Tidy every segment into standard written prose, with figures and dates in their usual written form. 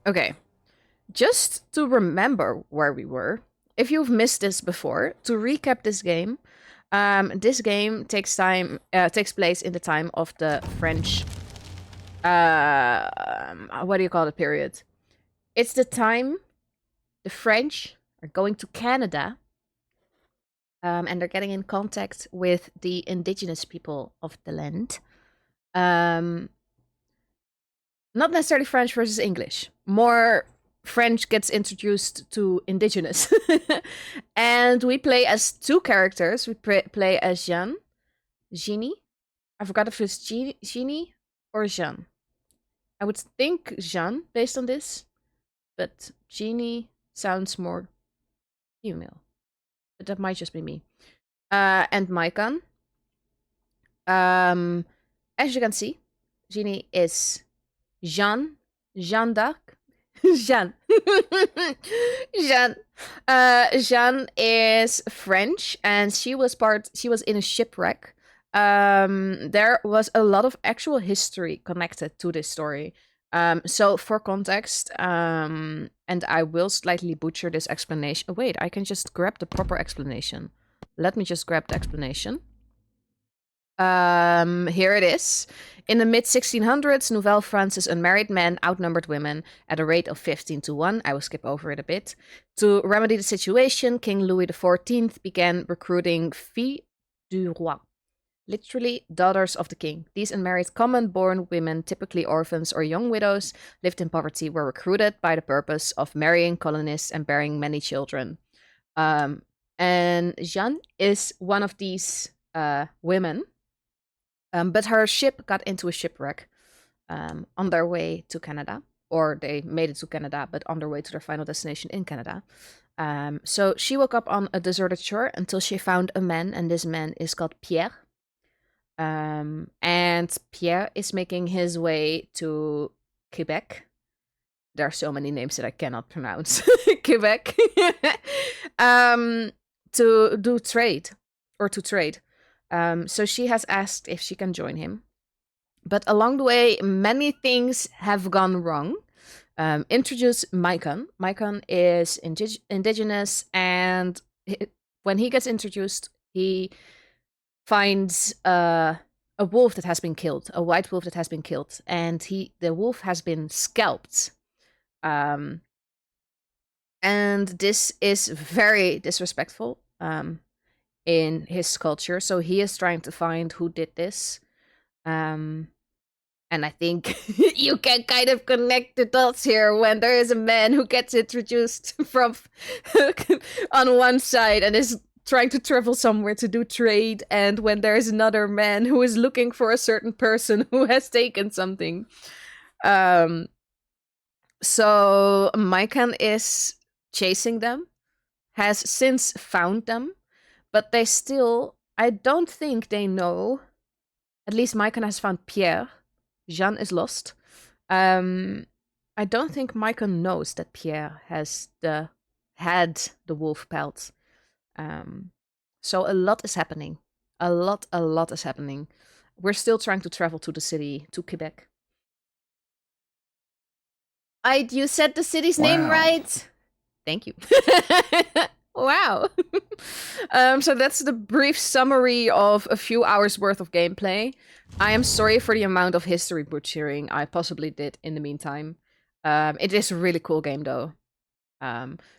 Okay. Just to remember where we were, if you've missed this before, to recap this game takes place in the time of the French. What do you call the period? It's the time the French are going to Canada, and they're getting in contact with the indigenous people of the land. Um, Not necessarily French versus English. More French gets introduced to indigenous. And we play as two characters. We play as Jeannie. I forgot if it's Jeannie or Jean. I would think Jean based on this, but Jeannie sounds more female. But that might just be me. And Maikan. As you can see, Jeannie is Jeanne d'Arc. Jeanne. Jeanne. Jeanne is French, and she was in a shipwreck. There was a lot of actual history connected to this story. So for context, and I will slightly butcher this explanation. Oh, wait, I can just grab the proper explanation. Let me just grab the explanation. Here it is. In the mid 1600s, Nouvelle France's unmarried men outnumbered women at a rate of 15 to 1. I will skip over it a bit. To remedy the situation, King Louis XIV began recruiting filles du roi, literally daughters of the king. These unmarried common-born women, typically orphans or young widows, lived in poverty, were recruited by the purpose of marrying colonists and bearing many children. And Jeanne is one of these women. But her ship got into a shipwreck on their way to Canada, or they made it to Canada, but on their way to their final destination in Canada. So she woke up on a deserted shore until she found a man, and this man is called Pierre. And Pierre is making his way to Quebec. There are so many names that I cannot pronounce. Quebec. To do trade, or to trade. So she has asked if she can join him. But along the way, many things have gone wrong. Introduce Maikon. Maikon is indigenous, and when he gets introduced, he finds a wolf that has been killed, a white wolf that has been killed, and the wolf has been scalped. And this is very disrespectful. In his culture. So he is trying to find who did this. And I think you can kind of connect the dots here when there is a man who gets introduced from on one side and is trying to travel somewhere to do trade, and when there is another man who is looking for a certain person who has taken something. So Maikan is chasing them, has since found them, but they still, I don't think they know. At least Maikon has found Pierre. Jeanne is lost. I don't think Maikon knows that Pierre had the wolf pelt. So a lot is happening. A lot is happening. We're still trying to travel to the city, to Quebec. You said the city's name right. Thank you. Wow. So that's the brief summary of a few hours worth of gameplay. I am sorry for the amount of history butchering I possibly did in the meantime. It is a really cool game though.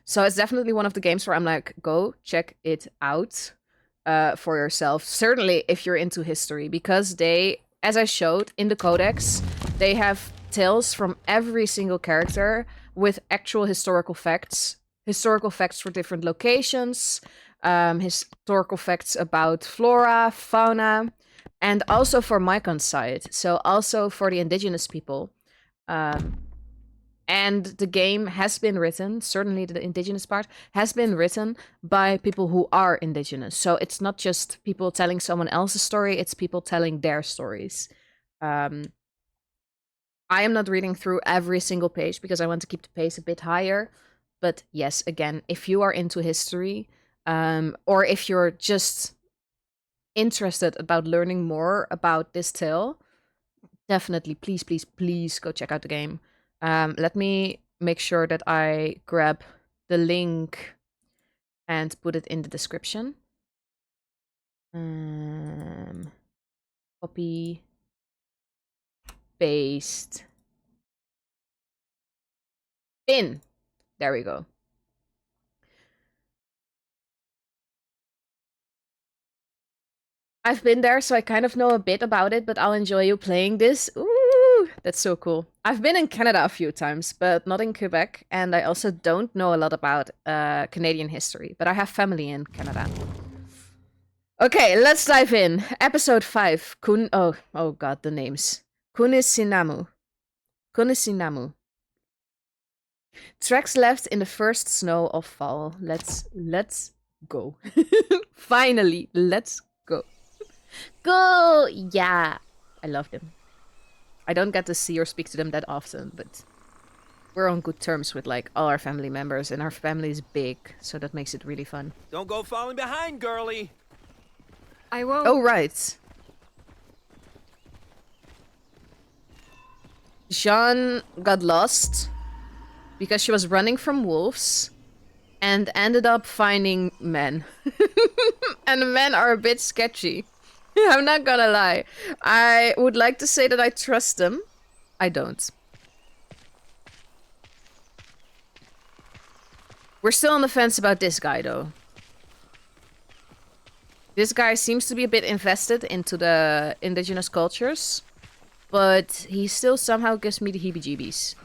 So it's definitely one of the games where I'm like, go check it out for yourself. Certainly if you're into history, because they, as I showed in the codex, they have tales from every single character with actual historical facts for different locations, historical facts about flora, fauna, and also for Maikon's side. So also for the indigenous people. And the game has been written, certainly the indigenous part, has been written by people who are indigenous. So it's not just people telling someone else's story, it's people telling their stories. I am not reading through every single page because I want to keep the pace a bit higher. But yes, again, if you are into history, or if you're just interested about learning more about this tale, definitely, please go check out the game. Let me make sure that I grab the link and put it in the description. Copy, paste, pin. There we go. I've been there, so I kind of know a bit about it, but I'll enjoy you playing this. Ooh, that's so cool. I've been in Canada a few times, but not in Quebec, and I also don't know a lot about Canadian history, but I have family in Canada. Okay, let's dive in. Episode 5. Oh god, the names. Kunisinamu. Kunisinamu. Tracks left in the first snow of fall. Let's go. Finally, let's go. Go! Yeah. I love them. I don't get to see or speak to them that often, but we're on good terms with like all our family members, and our family is big, so that makes it really fun. Don't go falling behind, girlie. I won't. Oh, right. Jean got lost because she was running from wolves and ended up finding men. And the men are a bit sketchy. I'm not gonna lie. I would like to say that I trust them. I don't. We're still on the fence about this guy, though. This guy seems to be a bit invested into the indigenous cultures, but he still somehow gives me the heebie-jeebies.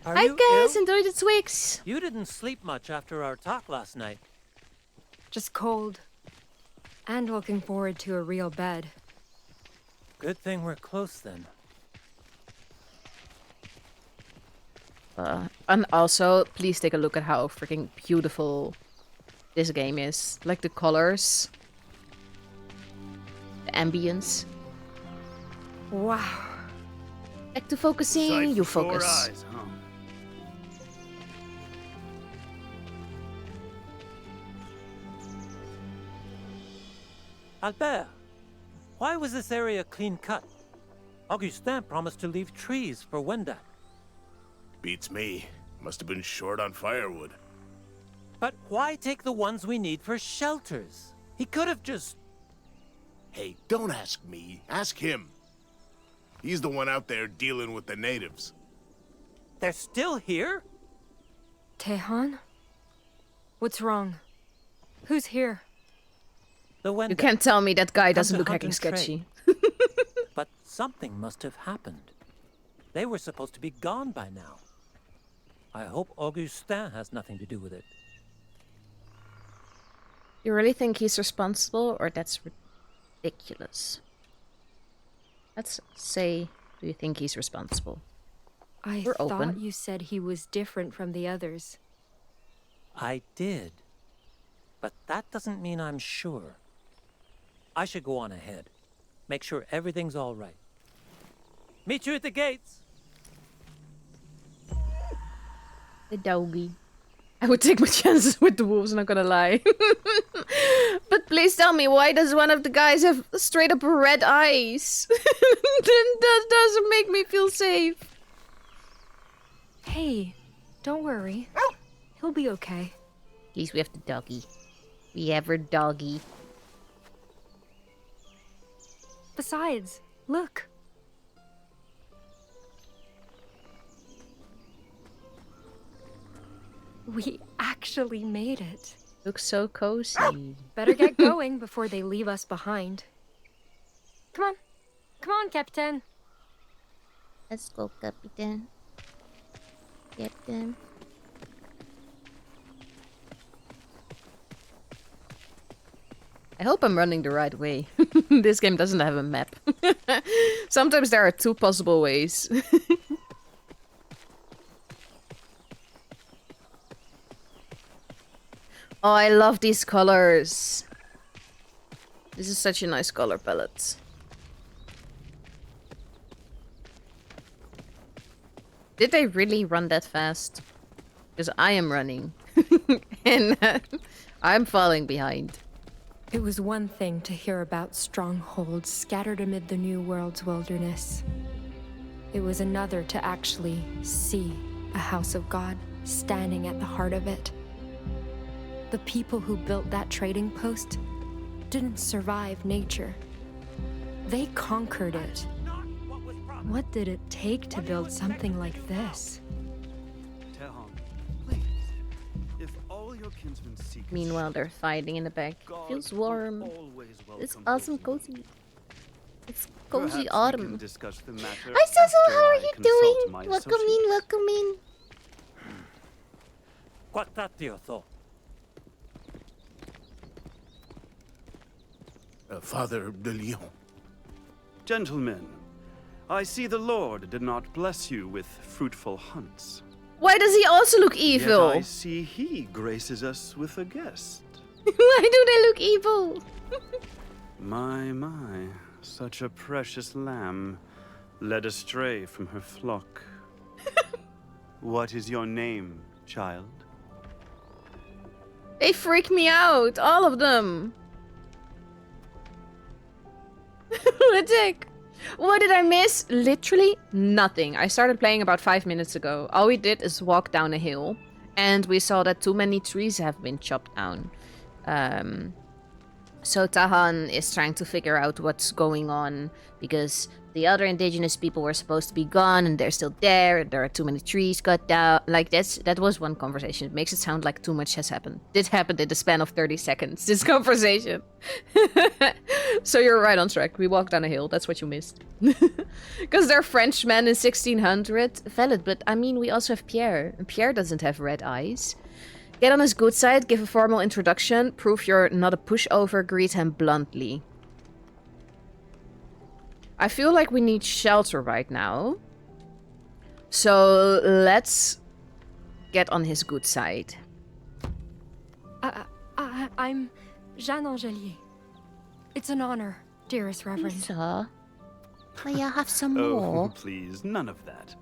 Hi guys, enjoy the Twix! You didn't sleep much after our talk last night. Just cold. And looking forward to a real bed. Good thing we're close then. And also, please take a look at how freaking beautiful this game is. Like the colors, the ambience. Wow. Back to focusing, you focus. Eyes, huh? Albert, why was this area clean cut? Augustin promised to leave trees for Wendak. Beats me. Must have been short on firewood. But why take the ones we need for shelters? He could have just... Hey, don't ask me. Ask him. He's the one out there dealing with the natives. They're still here? Tehan? What's wrong? Who's here? The Wendak. You can't tell me that guy Come doesn't to look hunt hecking and sketchy. But something must have happened. They were supposed to be gone by now. I hope Augustin has nothing to do with it. You really think he's responsible, or that's ridiculous? Let's say, do you think he's responsible? I We're thought open. you said he was different from the others. I did. But that doesn't mean I'm sure. I should go on ahead. Make sure everything's all right. Meet you at the gates. The doggy. I would take my chances with the wolves, not gonna lie. But please tell me, why does one of the guys have straight up red eyes? That doesn't make me feel safe. Hey, don't worry. He'll be okay. At least we have the doggy. We have our doggy. Besides, look. We actually made it. Looks so cozy. Better get going before they leave us behind. Come on. Come on, Captain. Let's go, Captain. Captain. I hope I'm running the right way. This game doesn't have a map. Sometimes there are two possible ways. Oh, I love these colors. This is such a nice color palette. Did they really run that fast? Because I am running. And I'm falling behind. It was one thing to hear about strongholds scattered amid the New World's wilderness. It was another to actually see a house of God standing at the heart of it. The people who built that trading post didn't survive nature. They conquered it. What did it take to build something like this? Tehon, please. If all your kinsmen seek is Meanwhile, they're fighting in the back. God Feels will warm. always It's welcome awesome, both. cozy. It's Perhaps cozy we autumn. can discuss the matter Hi, Cecil. after How are I you consult doing? my Welcome in. associates. Welcome in. Quatatio tho. Father de Leon. Gentlemen, I see the Lord did not bless you with fruitful hunts. Why does he also look Yet evil? I see he graces us with a guest. Why do they look evil? My, such a precious lamb, led astray from her flock. What is your name, child? They freak me out, all of them. What the heck? What did I miss? Literally nothing. I started playing about 5 minutes ago. All we did is walk down a hill, and we saw that too many trees have been chopped down. So Tahan is trying to figure out what's going on, because the other indigenous people were supposed to be gone and they're still there, and there are too many trees cut down. Like, that was one conversation. It makes it sound like too much has happened. This happened in the span of 30 seconds, this conversation. So you're right on track. We walked down a hill. That's what you missed. Because they're Frenchmen in 1600. Valid, but I mean, we also have Pierre. And Pierre doesn't have red eyes. Get on his good side, give a formal introduction, prove you're not a pushover, greet him bluntly. I feel like we need shelter right now. So let's get on his good side. I'm Jeanne Angelier. It's an honor, dearest Reverend. Lisa, may I have some Oh, more? please, none of that.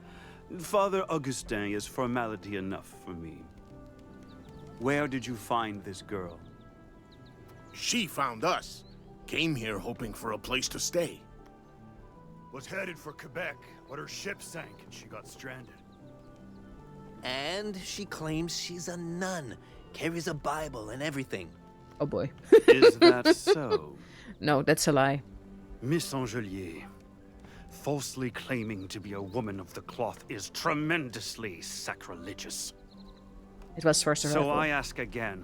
Father Augustin is formality enough for me. Where did you find this girl? She found us. Came here hoping for a place to stay. Was headed for Quebec, but her ship sank and she got stranded. And she claims she's a nun, carries a Bible and everything. Oh boy. Is that so? No, that's a lie. Miss Angelier, falsely claiming to be a woman of the cloth is tremendously sacrilegious. It was for survival. So I ask again,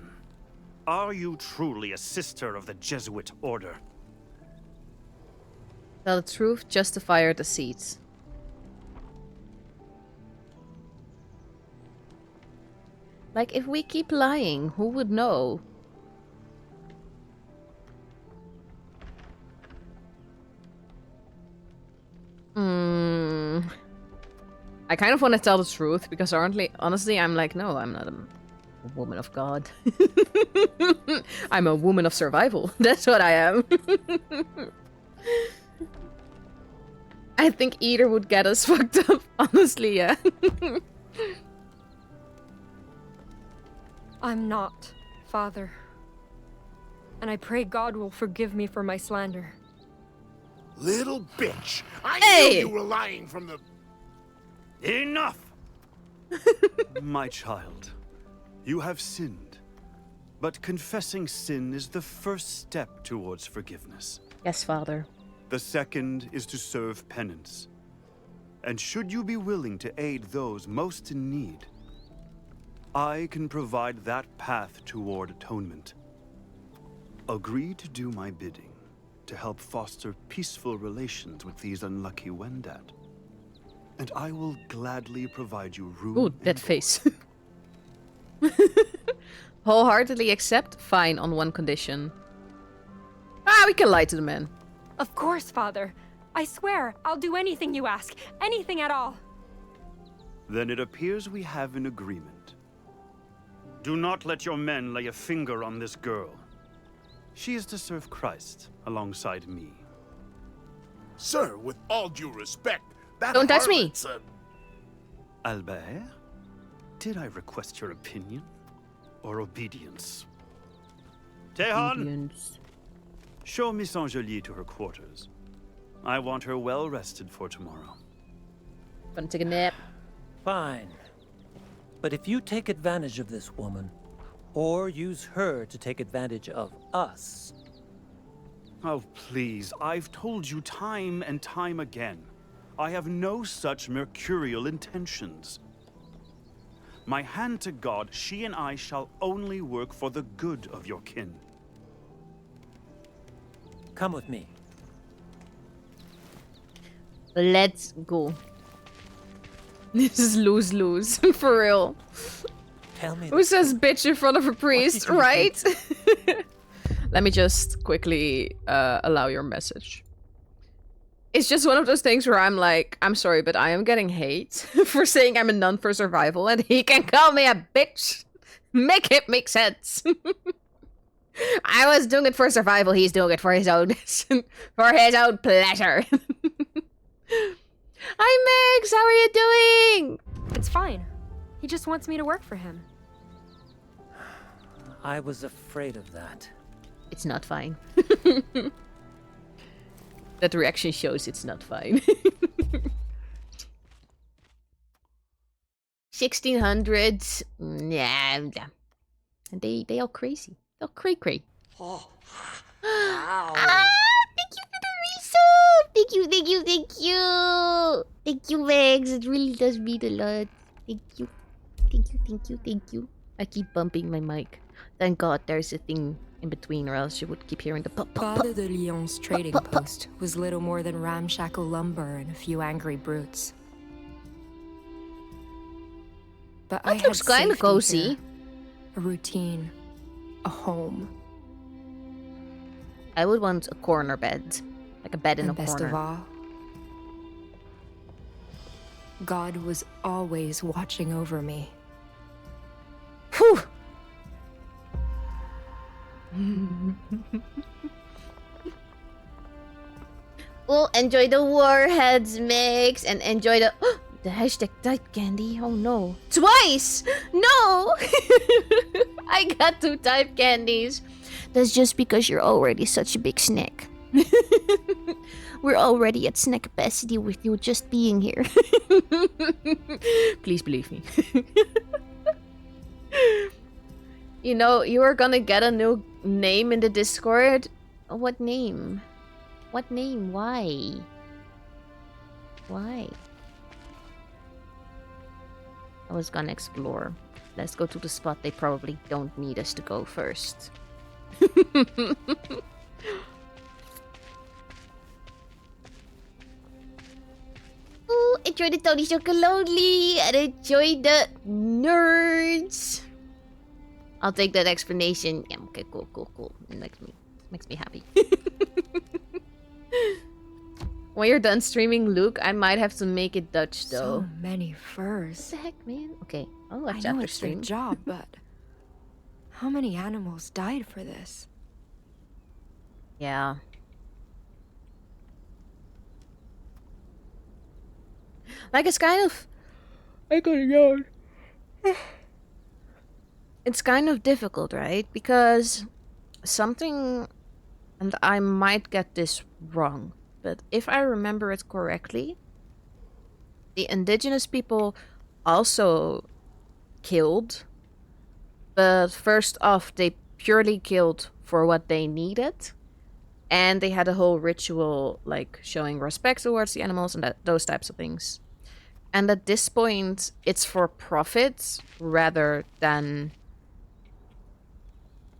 are you truly a sister of the Jesuit order? Tell the truth, justify your deceits. Like, if we keep lying, who would know? I kind of want to tell the truth, because honestly, I'm like, no, I'm not a woman of God. I'm a woman of survival. That's what I am. I think either would get us fucked up, honestly, yeah. I'm not, Father. And I pray God will forgive me for my slander. Little bitch! I Hey! knew you were lying from the... Enough! My child, you have sinned. But confessing sin is the first step towards forgiveness. Yes, Father. The second is to serve penance. And should you be willing to aid those most in need, I can provide that path toward atonement. Agree to do my bidding, to help foster peaceful relations with these unlucky Wendat. And I will gladly provide you room. Ooh, that face. Wholeheartedly accept? Fine, on one condition. Ah, we can lie to the man. Of course, Father. I swear, I'll do anything you ask. Anything at all. Then it appears we have an agreement. Do not let your men lay a finger on this girl. She is to serve Christ alongside me. Sir, with all due respect, that Don't touch me. harlot's a... Albert, did I request your opinion or obedience? Tehon, Obedience. show Miss Angelier to her quarters. I want her well rested for tomorrow. Gonna take a nap. Fine. But if you take advantage of this woman, or use her to take advantage of us... Oh, please. I've told you time and time again. I have no such mercurial intentions. My hand to God, she and I shall only work for the good of your kin. Come with me. Let's go. This is lose-lose. For real. Tell me. Who says bitch in front of a priest, you right? Let me just quickly allow your message. It's just one of those things where I'm like, I'm sorry, but I am getting hate for saying I'm a nun for survival, and he can call me a bitch. Make it make sense. I was doing it for survival, he's doing it for his own for his own pleasure. Hi Megs, how are you doing? It's fine. He just wants me to work for him. I was afraid of that. It's not fine. That reaction shows it's not fine. 1600s. Yeah. They all crazy. They're cray-cray. Oh. Ah, thank you for the resub! Thank you, thank you, thank you! Thank you, Megs. It really does mean a lot. Thank you. Thank you, thank you, thank you. I keep bumping my mic. Thank God there's a thing in between, or else you would keep hearing the pop, pop, pop. Father de Lyon's trading post was little more than ramshackle lumber and a few angry brutes. But I That had looks kind of safety cozy. here, a routine, a home, I would want a corner bed. Like a bed in and a best corner. of all, God was always watching over me. Whew! Well, enjoy the warheads mix and enjoy the the hashtag type candy. Oh no. Twice! No! I got 2 type candies. That's just because you're already such a big snack. We're already at snack capacity with you just being here. Please believe me. You know, you are gonna get a new name in the Discord. What name? What name? Why? Why? I was gonna explore. Let's go to the spot they probably don't need us to go first. Ooh, enjoy the Tony Chocolonely and enjoy the nerds. I'll take that explanation. Yeah, okay, cool. It makes me happy. When you're done streaming Luke, I might have to make it Dutch though. So many What furs. the heck, man? Okay, I'll I watch know after it's their stream. job, but how many animals died for this? Yeah. Like it's kind of... I gotta yawn. It's kind of difficult, right? Because something... And I might get this wrong. But if I remember it correctly... The indigenous people also killed. But first off, they purely killed for what they needed. And they had a whole ritual, like, showing respect towards the animals and those types of things. And at this point, it's for profit rather than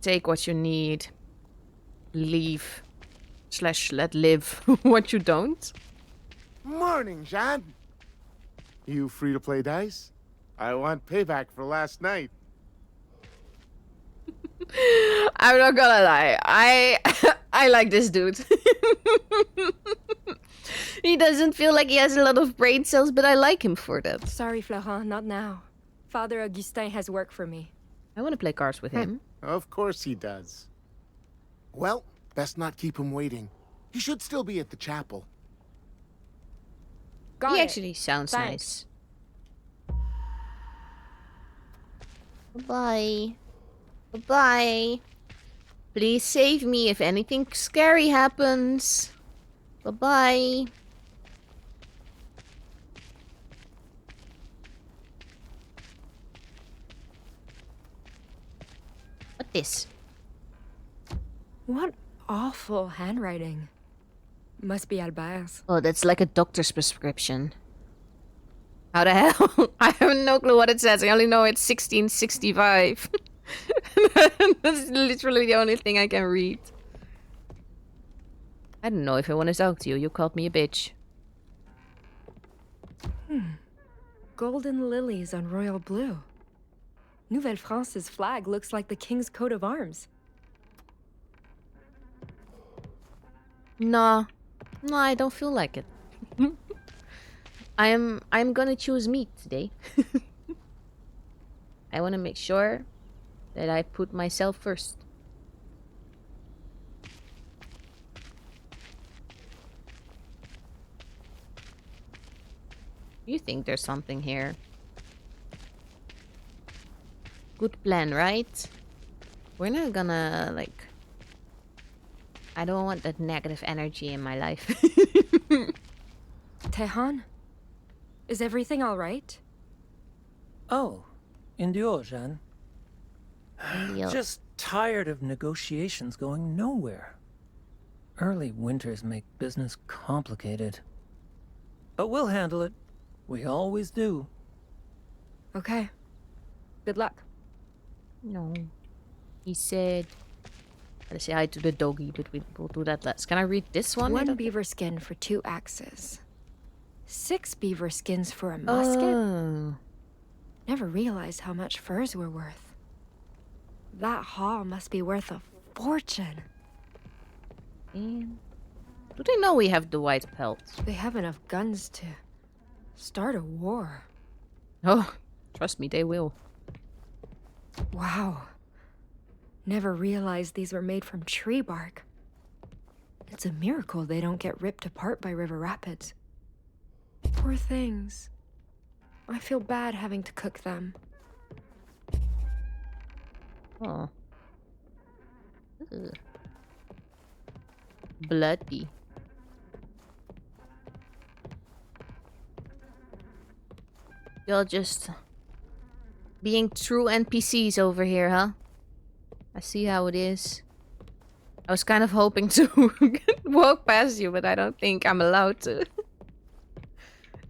take what you need, leave, / let live what you don't. Morning, Jean. You free to play dice? I want payback for last night. I'm not gonna lie, I like this dude. He doesn't feel like he has a lot of brain cells, but I like him for that. Sorry, Florent, not now. Father Augustin has work for me. I want to play cards with him. Of course he does. Well, best not keep him waiting. He should still be at the chapel. Got He it. actually sounds Thanks. nice. Goodbye. Goodbye. Please save me if anything scary happens. Bye-bye. This. What awful handwriting. Must be Albert's. Oh, that's like a doctor's prescription. How the hell? I have no clue what it says. I only know it's 1665. That's literally the only thing I can read. I don't know if I want to talk to you. You called me a bitch. Golden lilies on royal blue. Nouvelle France's flag looks like the king's coat of arms. No, I don't feel like it. I'm gonna choose meat today. I want to make sure that I put myself first. You think there's something here? Good plan, right? We're not gonna, like... I don't want that negative energy in my life. Tehan? Is everything all right? Oh, Indio, Jeanne. Indio. Just tired of negotiations going nowhere. Early winters make business complicated. But we'll handle it. We always do. Okay. Good luck. No. He said... Gotta say hi to the doggy, but we'll do that last. Can I read this one? One beaver skin for 2 axes. 6 beaver skins for a musket? Oh. Never realized how much furs were worth. That haul must be worth a fortune. And do they know we have the white pelt? They have enough guns to start a war. Oh, trust me, they will. Wow. Never realized these were made from tree bark. It's a miracle they don't get ripped apart by river rapids. Poor things. I feel bad having to cook them. Oh. Ugh. Bloody. You're just being true NPCs over here, huh? I see how it is. I was kind of hoping to walk past you, but I don't think I'm allowed to.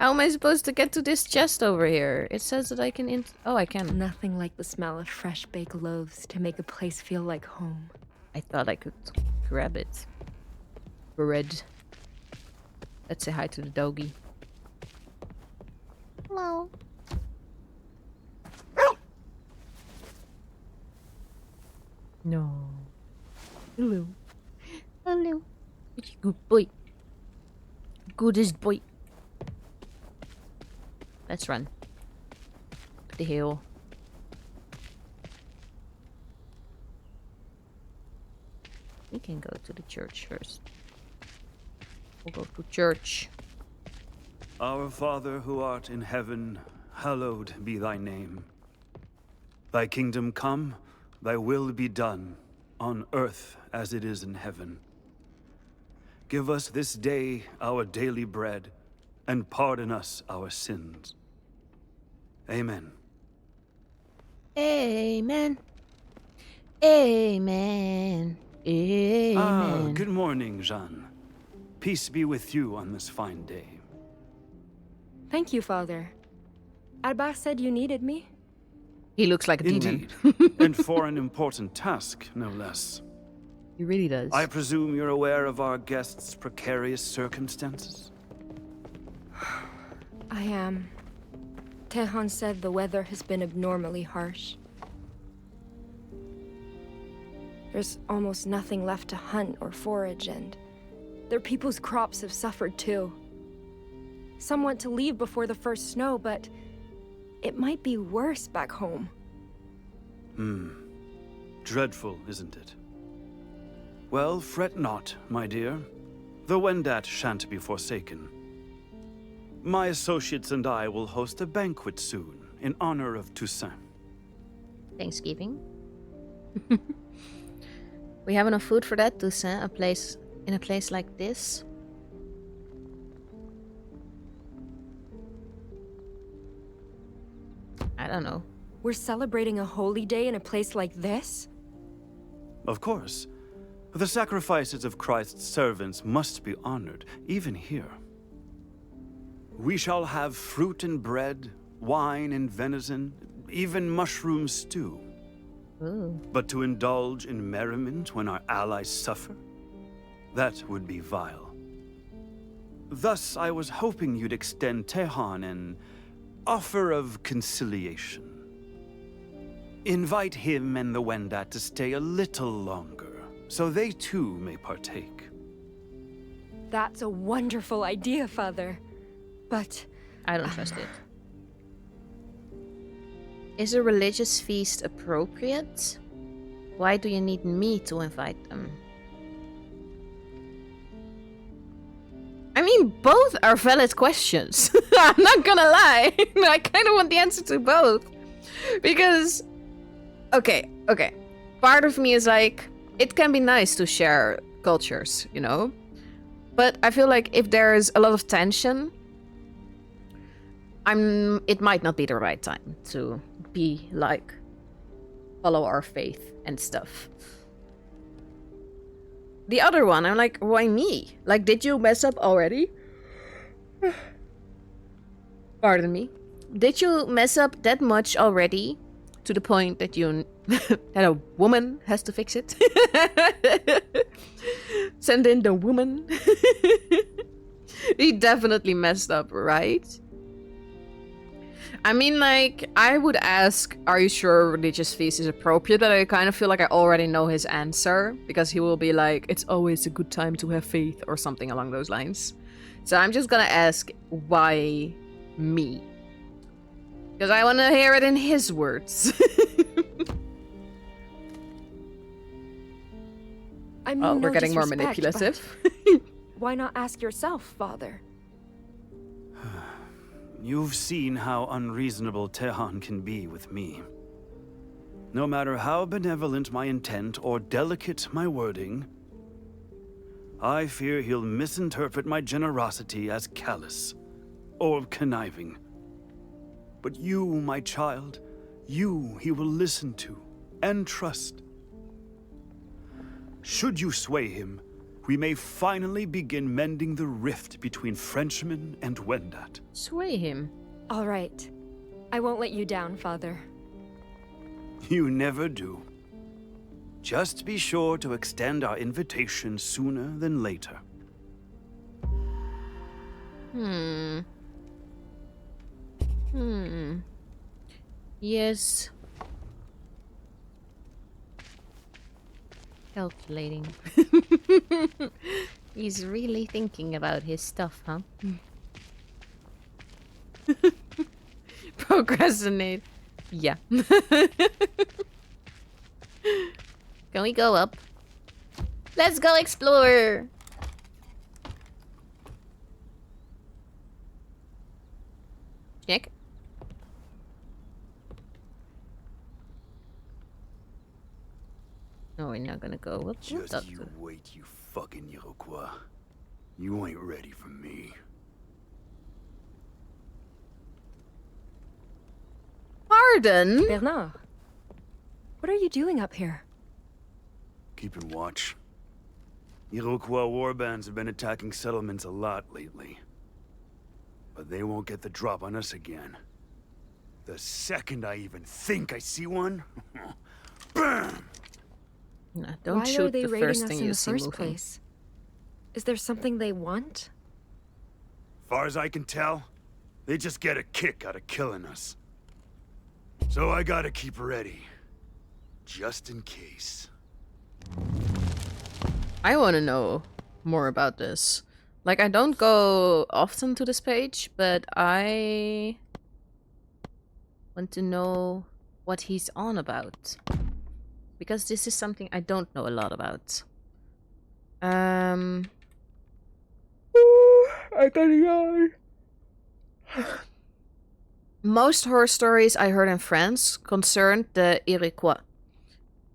How am I supposed to get to this chest over here? It says that I can oh, I can. Nothing like the smell of fresh baked loaves to make a place feel like home. I thought I could grab it. Bread. Let's say hi to the doggy. Hello. No. Hello. Hello. Good boy. Goodest boy. Let's run. Up the hill. We can go to the church first. We'll go to church. Our Father who art in heaven, hallowed be thy name. Thy kingdom come, thy will be done, on earth as it is in heaven. Give us this day our daily bread, and pardon us our sins. Amen. Amen. Amen. Amen. Ah, good morning, Jeanne. Peace be with you on this fine day. Thank you, Father. Albert said you needed me. He looks like a demon. Indeed. And for an important task, no less. He really does. I presume you're aware of our guest's precarious circumstances? I am. Tehan said the weather has been abnormally harsh. There's almost nothing left to hunt or forage, and their people's crops have suffered too. Some want to leave before the first snow, but it might be worse back home. Dreadful, isn't it? Well, fret not, my dear. The Wendat shan't be forsaken. My associates and I will host a banquet soon, in honor of Toussaint. Thanksgiving. We have enough food for that, Toussaint, in a place like this. I don't know. We're celebrating a holy day in a place like this? Of course. The sacrifices of Christ's servants must be honored, even here. We shall have fruit and bread, wine and venison, even mushroom stew. Ooh. But to indulge in merriment when our allies suffer? That would be vile. Thus, I was hoping you'd extend Tehan an offer of conciliation. Invite him and the Wendat to stay a little longer, so they too may partake. That's a wonderful idea, Father. But I don't trust it. Is a religious feast appropriate? Why do you need me to invite them? I mean, both are valid questions. I'm not gonna lie. I kind of want the answer to both. Because, okay. Part of me is like, it can be nice to share cultures, you know? But I feel like if there's a lot of tension, it might not be the right time to be like, follow our faith and stuff. The other one, I'm like, why me? Like, did you mess up already? Pardon me. Did you mess up that much already to the point that you that a woman has to fix it? Send in the woman. He definitely messed up, right? I mean, like, I would ask, are you sure religious feast is appropriate? But I kind of feel like I already know his answer. Because he will be like, it's always a good time to have faith or something along those lines. So I'm just gonna ask, why me? Because I want to hear it in his words. I mean, Oh, we're no getting more disrespect, manipulative. but why not ask yourself, Father? You've seen how unreasonable Tehan can be with me. No matter how benevolent my intent or delicate my wording, I fear he'll misinterpret my generosity as callous or conniving. But you, my child, you he will listen to and trust. Should you sway him, we may finally begin mending the rift between Frenchmen and Wendat. Sway him. All right. I won't let you down, Father. You never do. Just be sure to extend our invitation sooner than later. Yes. Calculating. He's really thinking about his stuff, huh? Procrastinate. Yeah. Can we go up? Let's go explore! Check. No, we're not gonna go. What Just you wait, you fucking Iroquois. You ain't ready for me. Pardon? Bernard, what are you doing up here? Keeping watch. Iroquois warbands have been attacking settlements a lot lately. But they won't get the drop on us again. The second I even think I see one, BAM! No, don't Why shoot are they the raiding first us thing in you the see first moving. place? Is there something they want? Far as I can tell, they just get a kick out of killing us. So I gotta keep ready. Just in case. I want to know more about this. Like, I don't go often to this page, but I want to know what he's on about. Because this is something I don't know a lot about. I gotta yawn. Most horror stories I heard in France concerned the Iroquois.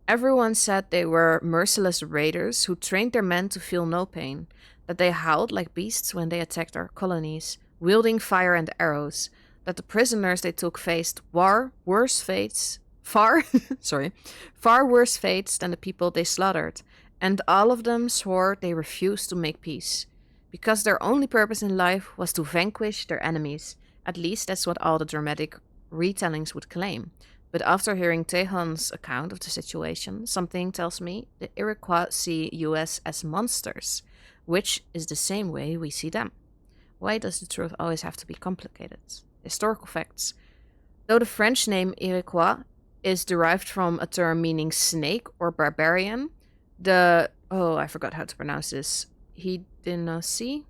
Everyone said they were merciless raiders who trained their men to feel no pain, that they howled like beasts when they attacked our colonies, wielding fire and arrows, that the prisoners they took faced worse fates far worse fates than the people they slaughtered, and all of them swore they refused to make peace, because their only purpose in life was to vanquish their enemies. At least that's what all the dramatic retellings would claim. But after hearing Tehon's account of the situation, something tells me the Iroquois see US as monsters, which is the same way we see them. Why does the truth always have to be complicated? Historical facts. Though the French name Iroquois is derived from a term meaning snake or barbarian, I forgot how to pronounce this. Hidenasi?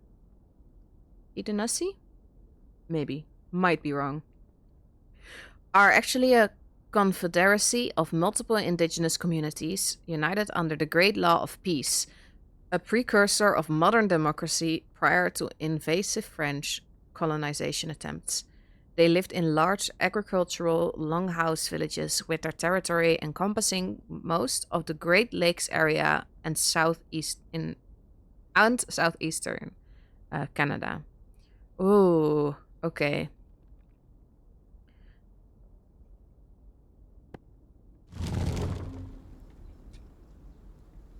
Maybe. Might be wrong. Are actually a confederacy of multiple indigenous communities united under the Great Law of Peace, a precursor of modern democracy prior to invasive French colonization attempts. They lived in large agricultural longhouse villages with their territory encompassing most of the Great Lakes area and southeastern Canada. Ooh, okay.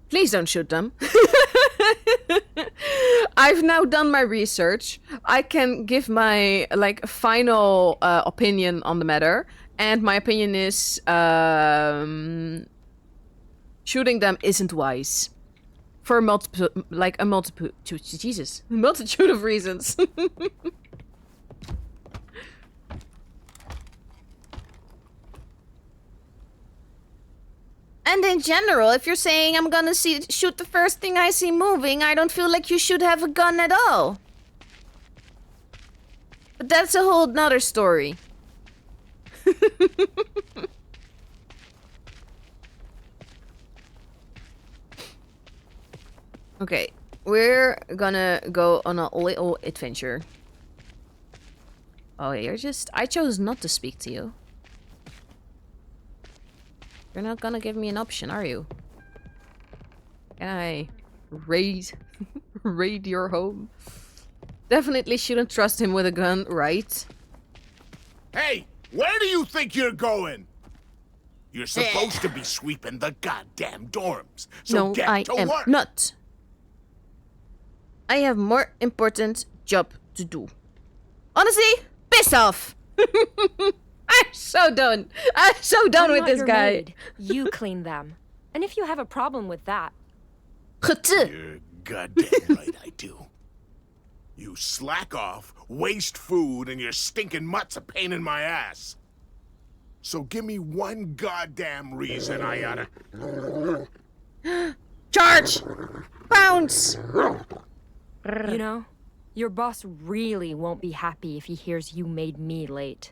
Please don't shoot them. I've now done my research. I can give my final opinion on the matter, and my opinion is shooting them isn't wise for a multitude of reasons. And in general, if you're saying I'm gonna shoot the first thing I see moving, I don't feel like you should have a gun at all. But that's a whole nother story. Okay, we're gonna go on a little adventure. Oh, I chose not to speak to you. You're not gonna give me an option, are you? Can I raid your home? Definitely shouldn't trust him with a gun, right? Hey, where do you think you're going? You're supposed to be sweeping the goddamn dorms. So no, get I to am work. not. I have more important job to do. Honestly, piss off. I'm so done. I'm so done with this guy. Maid. You clean them. And if you have a problem with that... You're goddamn right I do. You slack off, waste food, and your stinking mutt's a pain in my ass. So give me one goddamn reason I oughta... Charge! Bounce! You know, your boss really won't be happy if he hears you made me late.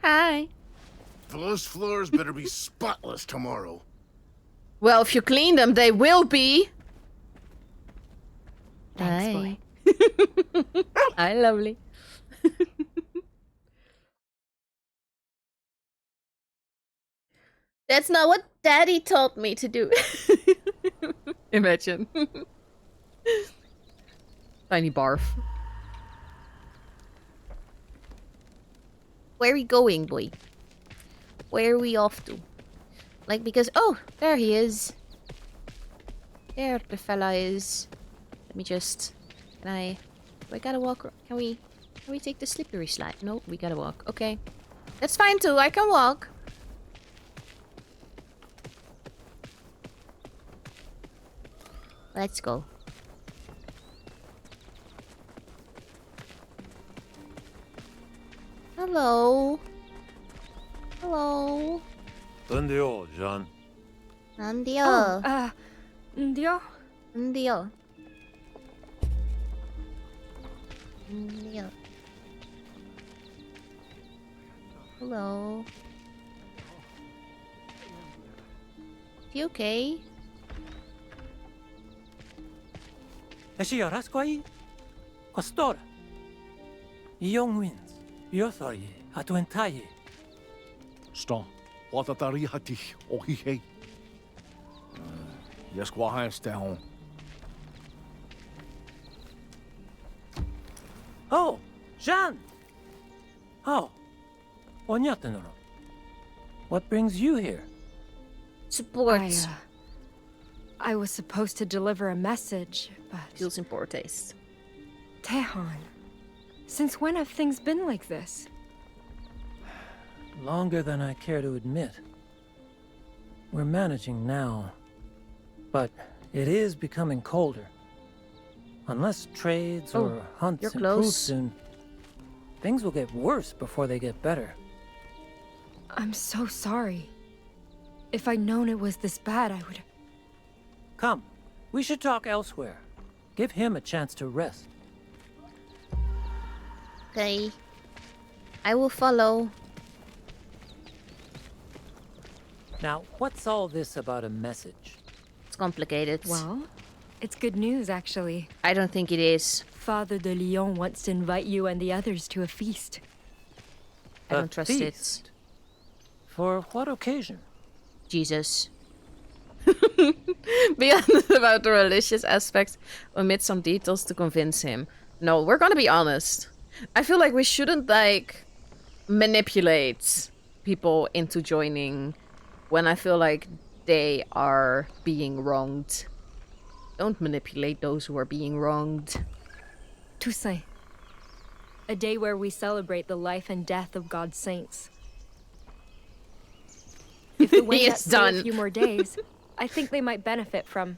Hi. Those floors better be spotless tomorrow. Well, if you clean them, they will be. Thanks, boy. Hi, lovely. That's not what Daddy told me to do. Imagine. Tiny barf. Where are we going, boy? Where are we off to? Because... Oh, there he is. There the fella is. Let me just... Do I gotta walk... Can we take the slippery slide? No, we gotta walk. Okay. That's fine too, I can walk. Let's go. Hello. Hello. Undio, John. 난디요. Ndio? 난디요. 난디요. Hello. You okay? Eshi yarasquai? Quastora. Young winds. Yothari. Atuentai. Stå. Watatari hati ohihe. Jeg skal have stærn. Oh, Jean! Oh, Onyatanoro. What brings you here? Support. I was supposed to deliver a message, but... Feels in poor taste. Tehan, since when have things been like this? Longer than I care to admit. We're managing now, but it is becoming colder. Unless trades or hunts you're improve close. soon, things will get worse before they get better. I'm so sorry. If I'd known it was this bad, I would... Come, we should talk elsewhere. Give him a chance to rest. Okay. I will follow. Now, what's all this about a message? It's complicated. Well, it's good news, actually. I don't think it is. Father de Lyon wants to invite you and the others to a feast. I don't trust feast? For what occasion? Jesus. Be honest about the religious aspects. Omit some details to convince him. No, we're gonna be honest. I feel like we shouldn't, like, manipulate people into joining when I feel like they are being wronged. Don't manipulate those who are being wronged. Toussaint. A day where we celebrate the life and death of God's saints. If the wind He is done. a few more days, I think they might benefit from...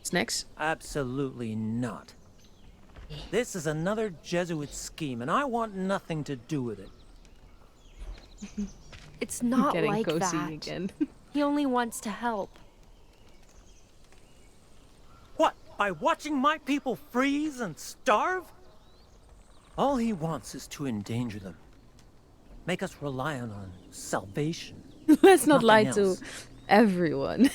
Snacks? Absolutely not. This is another Jesuit scheme, and I want nothing to do with it. It's not Getting like cozy that. again. He only wants to help. What? By watching my people freeze and starve? All he wants is to endanger them. Make us reliant on salvation. Let's not lie Nothing to else. everyone.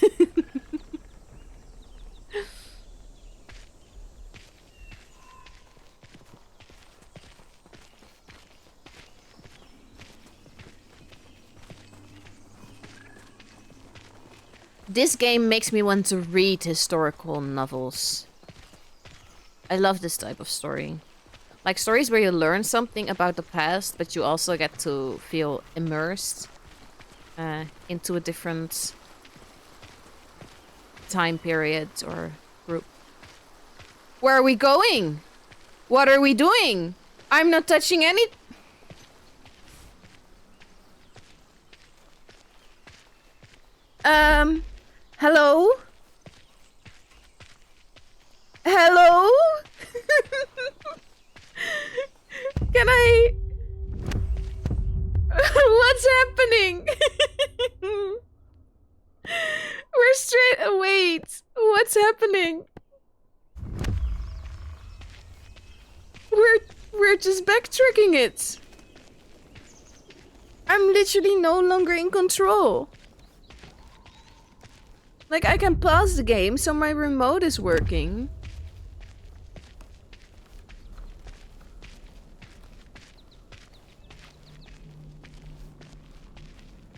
This game makes me want to read historical novels. I love this type of story. Like stories where you learn something about the past, but you also get to feel immersed into a different time period or group. Where are we going? What are we doing? I'm not touching any... Hello? Hello? Can I... What's happening? We're straight... Wait. What's happening? We're just backtracking it. I'm literally no longer in control. Like, I can pause the game, so my remote is working.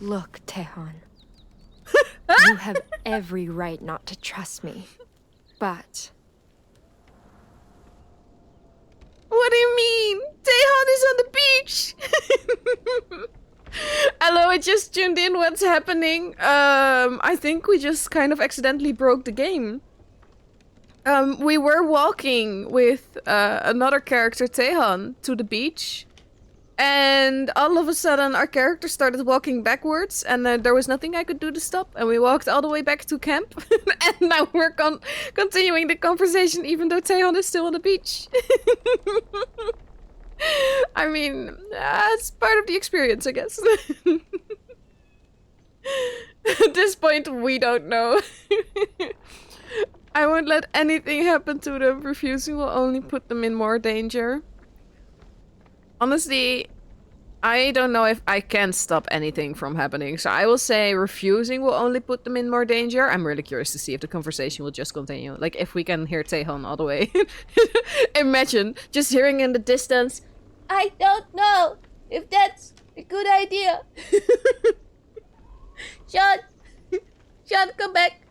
Look, Tehan. You have every right not to trust me. But... What do you mean? Tehan is on the beach! Hello, I just tuned in. What's happening? I think we just kind of accidentally broke the game. We were walking with another character, Tehan, to the beach. And all of a sudden, our character started walking backwards. And there was nothing I could do to stop. And we walked all the way back to camp. And now we're continuing the conversation, even though Tehan is still on the beach. I mean, it's part of the experience, I guess. At this point, we don't know. I won't let anything happen to them. Refusing will only put them in more danger. Honestly, I don't know if I can stop anything from happening. So I will say refusing will only put them in more danger. I'm really curious to see if the conversation will just continue. Like, if we can hear Tehan all the way. Imagine just hearing in the distance, I don't know if that's a good idea. Sean, come back.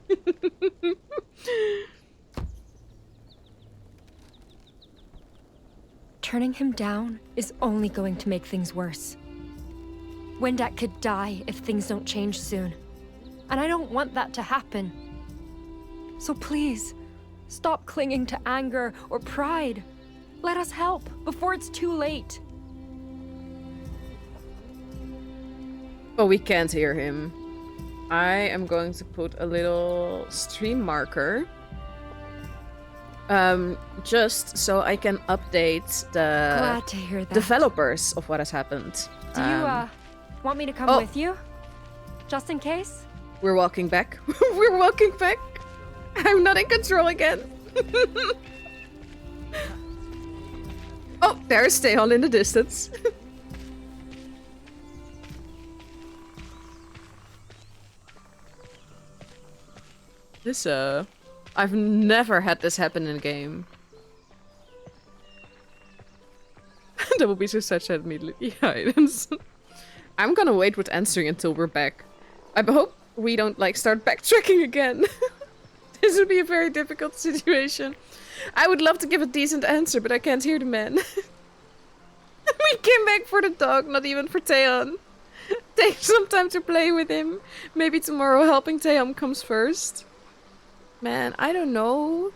Turning him down is only going to make things worse. Wendat could die if things don't change soon. And I don't want that to happen. So please, stop clinging to anger or pride. Let us help before it's too late. But we can't hear him. I am going to put a little stream marker. Just so I can update the Glad to hear that. developers of what has happened. Do you, want me to come oh. with you? Just in case? We're walking back. We're walking back. I'm not in control again. Oh, there's Teon in the distance. This, I've never had this happen in a game. That would be so such at immediately items. I'm gonna wait with answering until we're back. I hope we don't, like, start backtracking again. This would be a very difficult situation. I would love to give a decent answer, but I can't hear the man. We came back for the dog, not even for Theon. Take some time to play with him. Maybe tomorrow helping Theon comes first. Man, I don't know.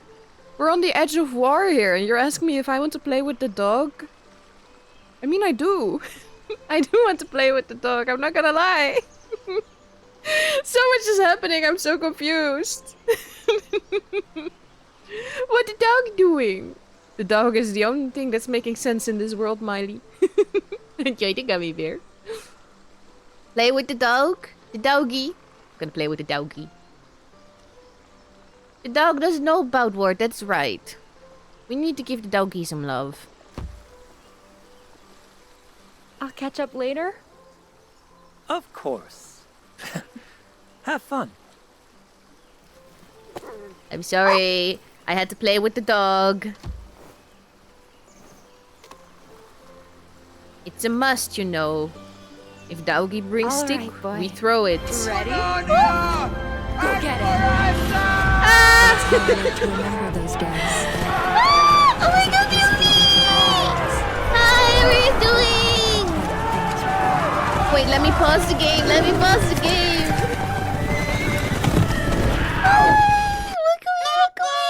We're on the edge of war here, and you're asking me if I want to play with the dog? I mean, I do. I do want to play with the dog, I'm not gonna lie. So much is happening, I'm so confused. What the dog doing? The dog is the only thing that's making sense in this world, Miley. Enjoy the gummy bear. Play with the dog? The doggy? I'm gonna play with the doggy. The dog doesn't know about war, that's right. We need to give the doggy some love. I'll catch up later? Of course. Have fun. I'm sorry. I had to play with the dog. It's a must, you know. If doggy brings All stick, right, boy. we throw it. Ready? Go get it! Ah! To remember those days. Oh my god, Beauty! Hi, what are you doing? Wait, let me pause the game. Let me pause the game. Look away.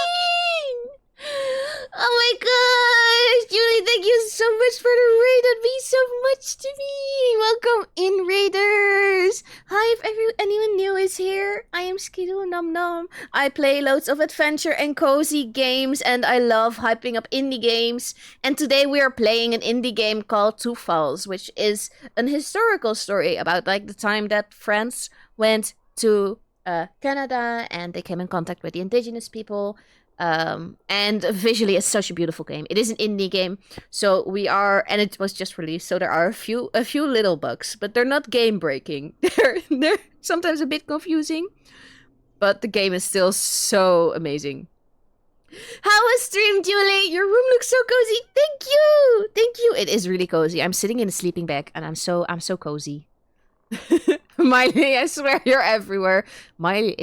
Oh my gosh, Julie, thank you so much for the raid. That means so much to me. Welcome in, raiders. Hi, if anyone new is here, I am Skidoo Num Num. I play loads of adventure and cozy games, and I love hyping up indie games. And today we are playing an indie game called Two Falls, which is an historical story about like the time that France went to Canada and they came in contact with the indigenous people. And visually it's such a beautiful game. It is an indie game, so we are, and it was just released, so there are a few little bugs, but they're not game breaking. They're sometimes a bit confusing, but the game is still so amazing. How was stream, Julie? Your room looks so cozy. Thank you. It is really cozy. I'm sitting in a sleeping bag and I'm so cozy. Miley, I swear you're everywhere. Miley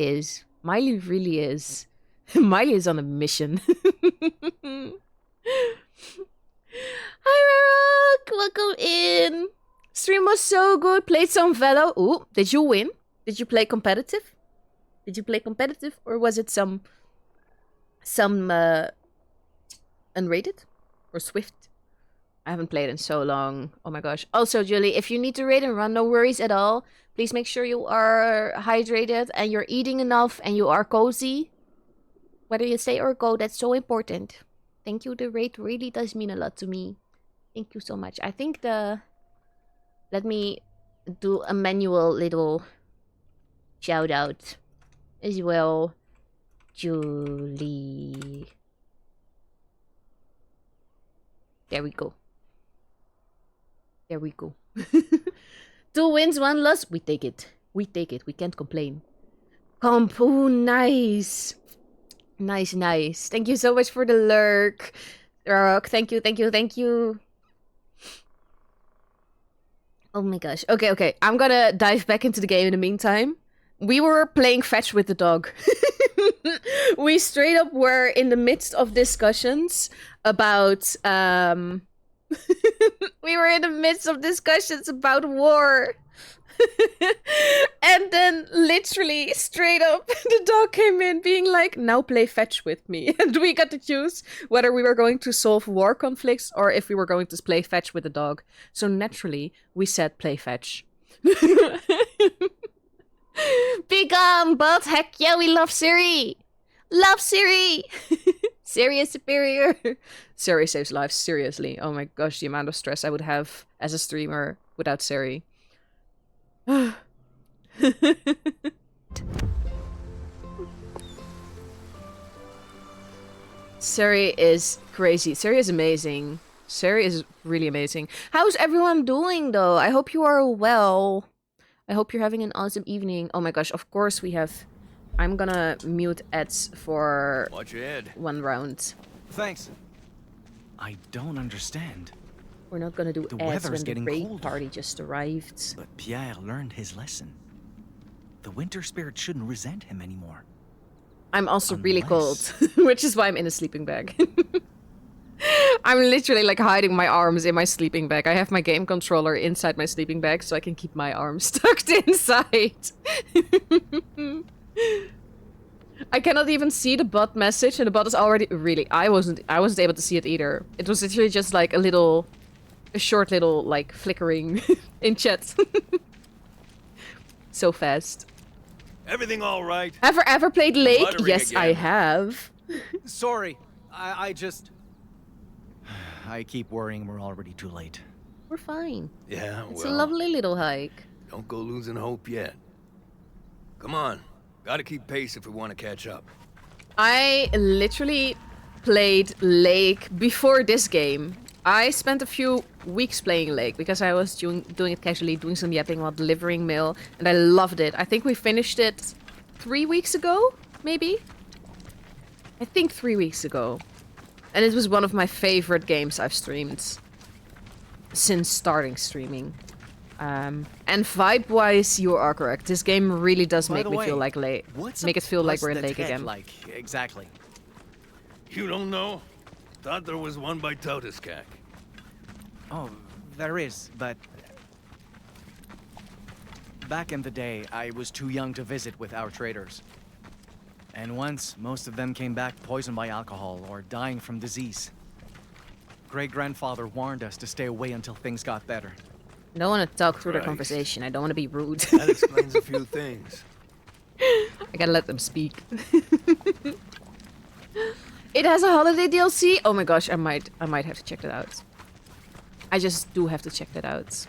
really is. Miley is on a mission. Hi, Rarok! Welcome in. Stream was so good. Played some Velo. Ooh, did you win? Did you play competitive? Or was it some unrated? Or Swift? I haven't played in so long. Oh my gosh. Also, Julie, if you need to raid and run, no worries at all. Please make sure you are hydrated and you're eating enough and you are cozy. Whether you stay or go, that's so important. Thank you, the raid really does mean a lot to me. Thank you so much. I think let me do a manual little shout out as well. Julie. There we go. 2 wins, 1 loss. We take it. We can't complain. Ooh, nice. Nice. Thank you so much for the lurk. Rock, thank you. Oh my gosh. Okay. I'm gonna dive back into the game in the meantime. We were playing fetch with the dog. We straight up were in the midst of discussions about We were in the midst of discussions about war. And then literally straight up the dog came in being like, now play fetch with me. And we got to choose whether we were going to solve war conflicts or if we were going to play fetch with the dog. So naturally we said play fetch. Big but heck yeah, we love Siri. Love Siri. Siri is superior. Siri saves lives, seriously. Oh my gosh, the amount of stress I would have as a streamer without Siri. Siri is crazy. Siri is amazing. Siri is really amazing. How's everyone doing though? I hope you are well. I hope you're having an awesome evening. Oh my gosh, of course we have... I'm gonna mute ads for Watch your head. 1 round. Thanks. I don't understand. We're not gonna do The ads weather's when the getting raid colder. party just arrived. But Pierre learned his lesson. The winter spirit shouldn't resent him anymore. I'm also really cold, Unless- which is why I'm in a sleeping bag. I'm literally like hiding my arms in my sleeping bag. I have my game controller inside my sleeping bag so I can keep my arms tucked inside. I cannot even see the bot message and the bot is already really I wasn't able to see it either. It was literally just like a short little like flickering in chat. So fast. Everything all right? Ever played Lake? Muttering Yes, I again. have. Sorry, I just... I keep worrying we're already too late. We're fine. Yeah, It's well, a lovely little hike. don't go losing hope yet. Come on. Gotta keep pace if we want to catch up. I literally played Lake before this game. I spent a few weeks playing Lake because I was doing it casually, doing some yapping while delivering mail, and I loved it. I think we finished it 3 weeks ago, maybe? I think 3 weeks ago. And it was one of my favorite games I've streamed since starting streaming. And vibe-wise, you are correct. This game really does By make the me way, feel like Lake. What's Make a it feel like we're in plus Lake the Tet again. like, exactly? You don't know? Thought there was one by Totiskak. Oh, there is, but... Back in the day, I was too young to visit with our traders. And once, most of them came back poisoned by alcohol or dying from disease. Great-grandfather warned us to stay away until things got better. I don't want to talk through the Christ. conversation. I don't want to be rude. That explains a few things. I gotta let them speak. It has a holiday DLC. Oh my gosh, I might have to check that out. I just do have to check that out.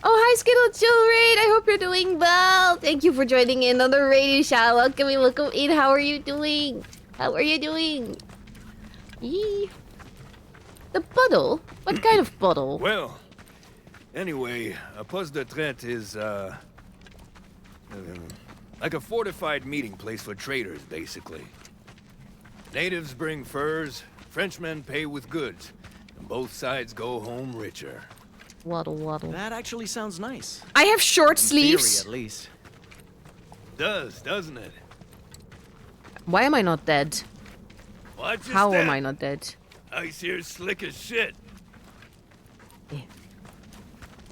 Oh, hi Skittle Chill Raid. I hope you're doing well. Thank you for joining in on the radio show. Welcome in. How are you doing? How are you doing? Yee. The bottle? What kind of bottle? Well, anyway, a poste de traite is, like a fortified meeting place for traders, basically. Natives bring furs, Frenchmen pay with goods, and both sides go home richer. Waddle waddle. That actually sounds nice. I have short In theory, sleeves. at least. Does, doesn't it? Why am I not dead? Watch your How step. am I not dead? Ice here's slick as shit.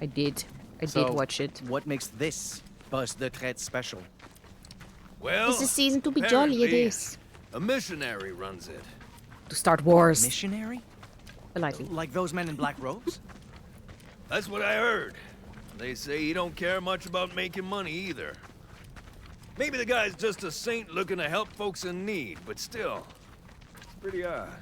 I did So, watch it. what makes this Bus de Traite special? Well, This is season to be jolly, it apparently, is. a missionary runs it. To start wars. Missionary? Politely. Like those men in black robes? That's what I heard. They say he don't care much about making money either. Maybe the guy's just a saint looking to help folks in need, but still, it's pretty odd.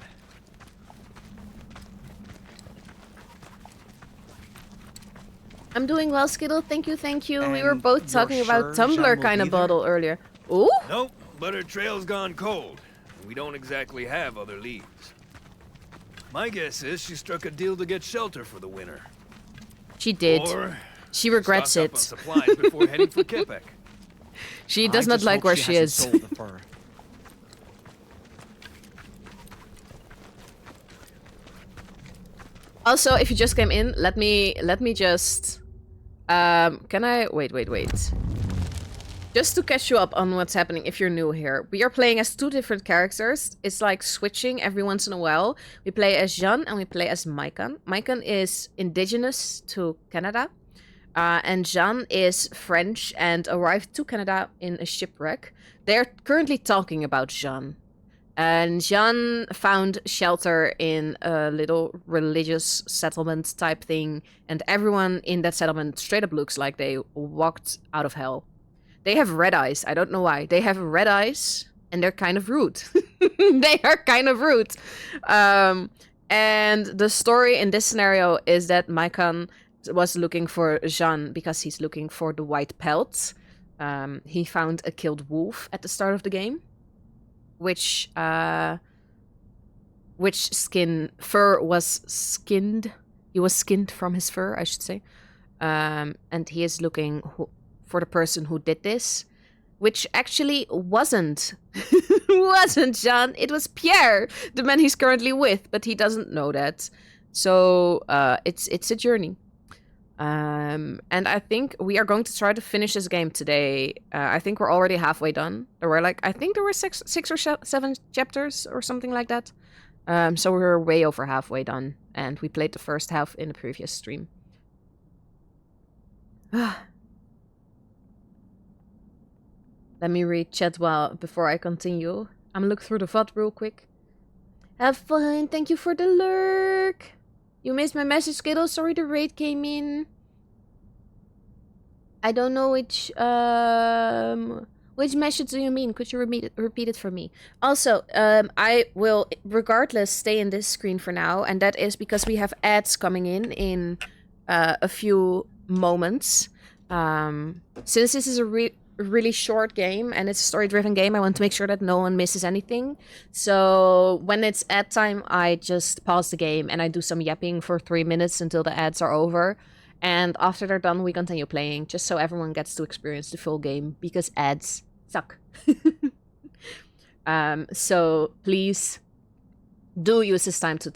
I'm doing well, Skittle. Thank you, thank you. We were And both you're talking about sure Jean Tumblr will kind of be there? bottle earlier. Ooh? Nope, but her trail's gone cold. We don't exactly have other leads. My guess is she struck a deal to get shelter for the winter. She did. Or She regrets stocked up on it. supplies before heading for Kipek. She does I not just like hope where she she hasn't is. sold the fur. Also, if you just came in, let me just... can I... Wait. Just to catch you up on what's happening if you're new here. We are playing as 2 different characters. It's like switching every once in a while. We play as Jean and we play as Maiken. Maiken is indigenous to Canada. And Jean is French and arrived to Canada in a shipwreck. They're currently talking about Jean. And Jean found shelter in a little religious settlement type thing. And everyone in that settlement straight up looks like they walked out of hell. They have red eyes. I don't know why. They have red eyes and they're kind of rude. They are kind of rude. And the story in this scenario is that Maiken was looking for Jean because he's looking for the white pelt. He found a killed wolf at the start of the game. Which fur was skinned. He was skinned from his fur, I should say. And he is looking for the person who did this, which actually wasn't Jean. It was Pierre, the man he's currently with, but he doesn't know that. So it's a journey. And I think we are going to try to finish this game today. I think we're already halfway done. There were six or 7 chapters or something like that. So we're way over halfway done, and we played the first half in the previous stream. Let me read chat before I continue. I'm gonna look through the VOD real quick. Have fun. Thank you for the lurk. You missed my message, Skittle. Sorry the raid came in. I don't know which message do you mean? Could you repeat it for me? Also, I will regardless stay in this screen for now, and that is because we have ads coming in a few moments. Since this is a really short game and it's a story-driven game, I want to make sure that no one misses anything. So when it's ad time, I just pause the game and I do some yapping for 3 minutes until the ads are over. And after they're done, we continue playing, just so everyone gets to experience the full game, because ads suck. So please do use this time to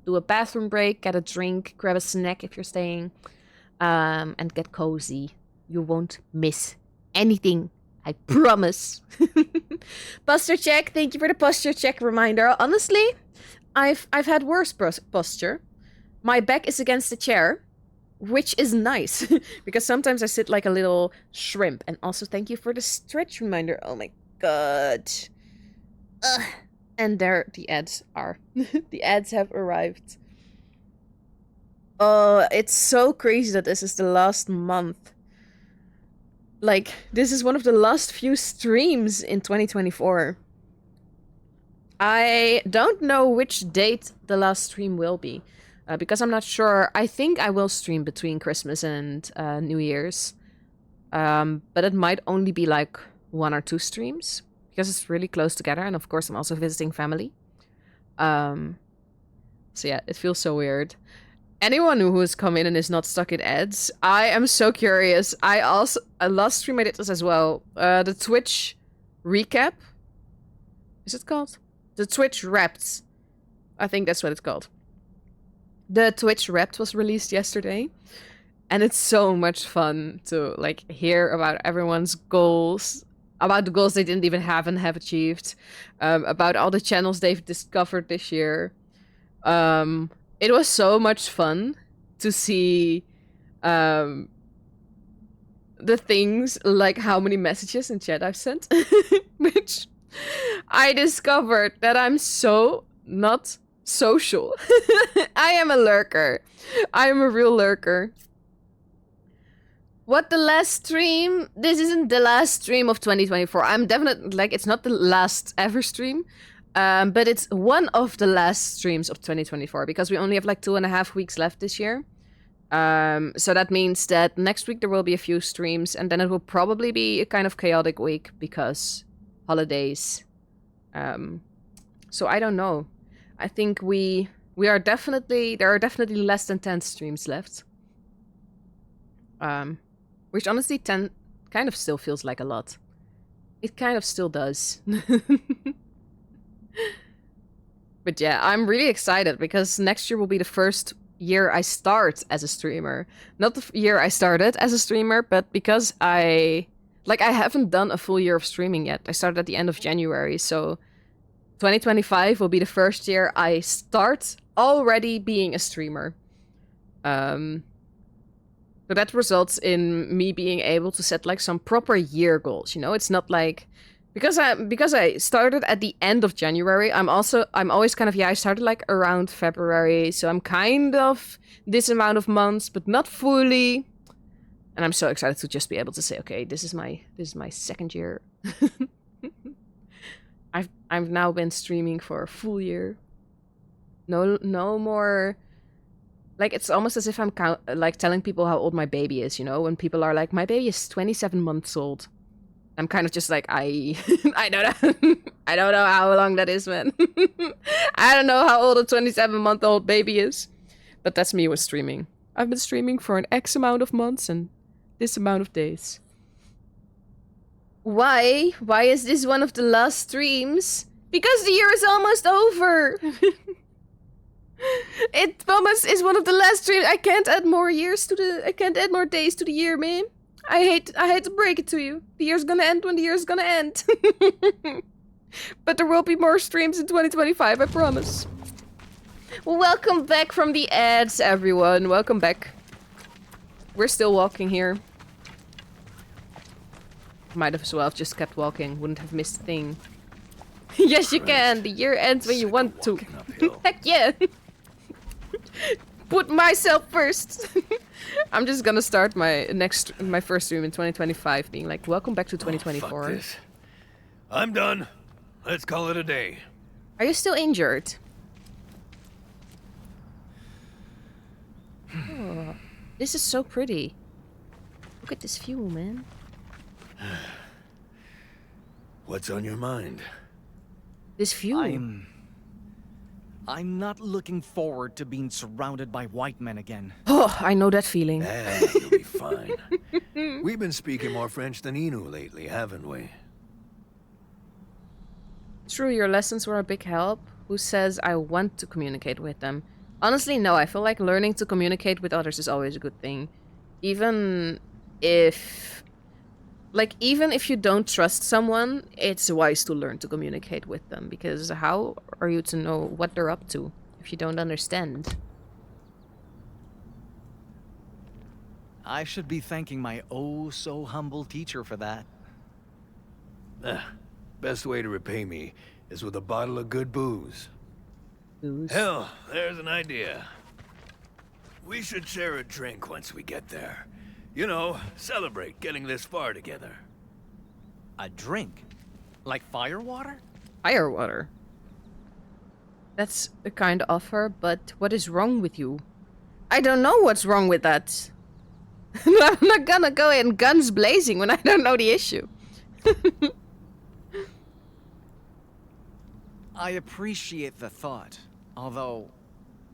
do a bathroom break, get a drink, grab a snack if you're staying, and get cozy. You won't miss anything, I promise. Posture check. Thank you for the posture check reminder. Honestly, I've had worse posture. My back is against the chair, which is nice because sometimes I sit like a little shrimp. And also thank you for the stretch reminder. Oh my god. And there the ads are. The ads have arrived. Oh, it's so crazy that this is the last month. Like, this is one of the last few streams in 2024. I don't know which date the last stream will be. Because I'm not sure. I think I will stream between Christmas and New Year's. But it might only be like 1 or 2 streams. Because it's really close together. And of course I'm also visiting family. So yeah, it feels so weird. Anyone who has come in and is not stuck in ads, I am so curious. Last stream I did this as well. The Twitch recap. Is it called? The Twitch Wrapped. I think that's what it's called. The Twitch Wrapped was released yesterday. And it's so much fun to like hear about everyone's goals. About the goals they didn't even have and have achieved. About all the channels they've discovered this year. It was so much fun to see the things, like how many messages in chat I've sent. Which I discovered that I'm so not social. I am a lurker. I am a real lurker. What, the last stream? This isn't the last stream of 2024. I'm definitely, like, it's not the last ever stream. But it's one of the last streams of 2024 because we only have like 2.5 weeks left this year. So that means that next week there will be a few streams and then it will probably be a kind of chaotic week because holidays. So I don't know. I think there are definitely less than 10 streams left. Which honestly 10 kind of still feels like a lot. It kind of still does. But yeah, I'm really excited because next year will be the first year I start as a streamer. Not the year I started as a streamer, but because Like, I haven't done a full year of streaming yet. I started at the end of January, so 2025 will be the first year I start already being a streamer. So that results in me being able to set like some proper year goals, you know? It's not like because I started at the end of January, I'm always kind of, yeah, I started like around February, so I'm kind of this amount of months, but not fully. And I'm so excited to just be able to say, okay, this is my second year. I've now been streaming for a full year. No more. Like, it's almost as if I'm like telling people how old my baby is, you know? When people are like, my baby is 27 months old. I'm kind of just like, I don't know. I don't know how long that is, man. I don't know how old a 27-month-old baby is. But that's me with streaming. I've been streaming for an X amount of months and this amount of days. Why? Why is this one of the last streams? Because the year is almost over. It almost is one of the last streams. I can't add more days to the year, man. I hate to break it to you. The year's gonna end when the year's gonna end. But there will be more streams in 2025, I promise. Well, welcome back from the ads, everyone. Welcome back. We're still walking here. Might have as well have just kept walking. Wouldn't have missed a thing. Yes, you can. The year ends when you want to. Heck yeah. Put myself first. I'm just gonna start my first stream in 2025 being like, welcome back to 2024. Fuck this. I'm done. Let's call it a day. Are you still injured? Oh, this is so pretty. Look at this view, man. What's on your mind? This view. I'm not looking forward to being surrounded by white men again. Oh, I know that feeling. You'll be fine. We've been speaking more French than Inu lately, haven't we? True, your lessons were a big help. Who says I want to communicate with them? Honestly, no. I feel like learning to communicate with others is always a good thing. Even if you don't trust someone, it's wise to learn to communicate with them. Because how are you to know what they're up to if you don't understand? I should be thanking my oh-so-humble teacher for that. Best way to repay me is with a bottle of good booze. Booze? Hell, there's an idea. We should share a drink once we get there. You know, celebrate getting this far together. A drink? Like firewater? Firewater? That's a kind offer, but what is wrong with you? I don't know what's wrong with that. I'm not gonna go in guns blazing when I don't know the issue. I appreciate the thought, although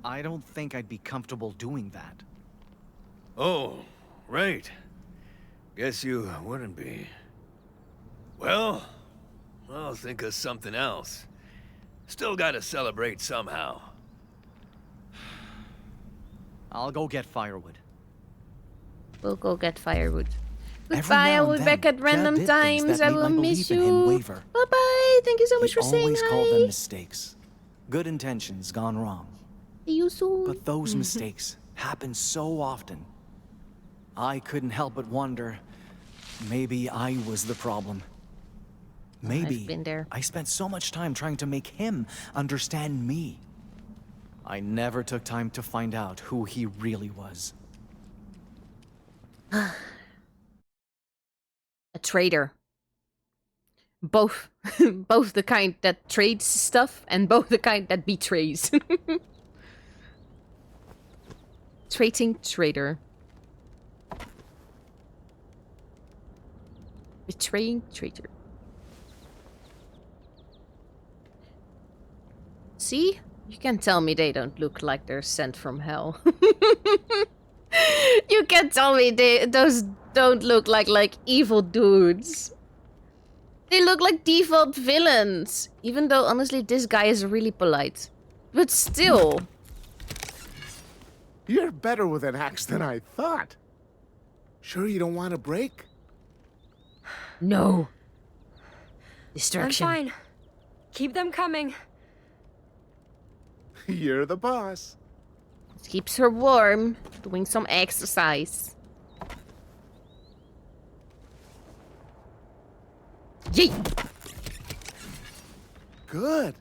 I don't think I'd be comfortable doing that. Oh, right. Guess you wouldn't be. Well, I'll think of something else. Still gotta celebrate somehow. I'll go get firewood. We'll go get firewood. Every Goodbye, now I will and be back then, at random Dad did things times. that I made will my miss belief in him you. waver. Bye-bye. Thank you so much He for saying always called hi. them mistakes. Good intentions gone wrong. See you soon. But those mistakes happen so often. I couldn't help but wonder, maybe I was the problem. Maybe I've been there. I spent so much time trying to make him understand me. I never took time to find out who he really was. A traitor. Both. Both the kind that trades stuff and both the kind that betrays. Trading traitor. Betraying traitor. See? You can tell me they don't look like they're sent from hell. You can tell me those don't look like evil dudes. They look like default villains. Even though, honestly, this guy is really polite. But still. You're better with an axe than I thought. Sure you don't want a break? No. I'm Distraction. fine. Keep them coming. You're the boss. Keeps her warm. Doing some exercise. Yay! Good.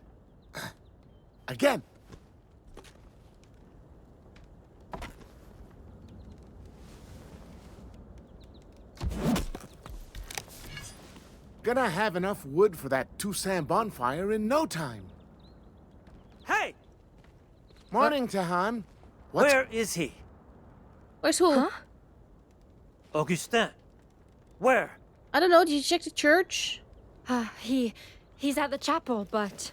Again. Gonna have enough wood for that Toussaint bonfire in no time. Hey! Morning, Tehan. Where is he? Where's who? Huh? Augustin. Where? I don't know. Did you check the church? He's at the chapel, but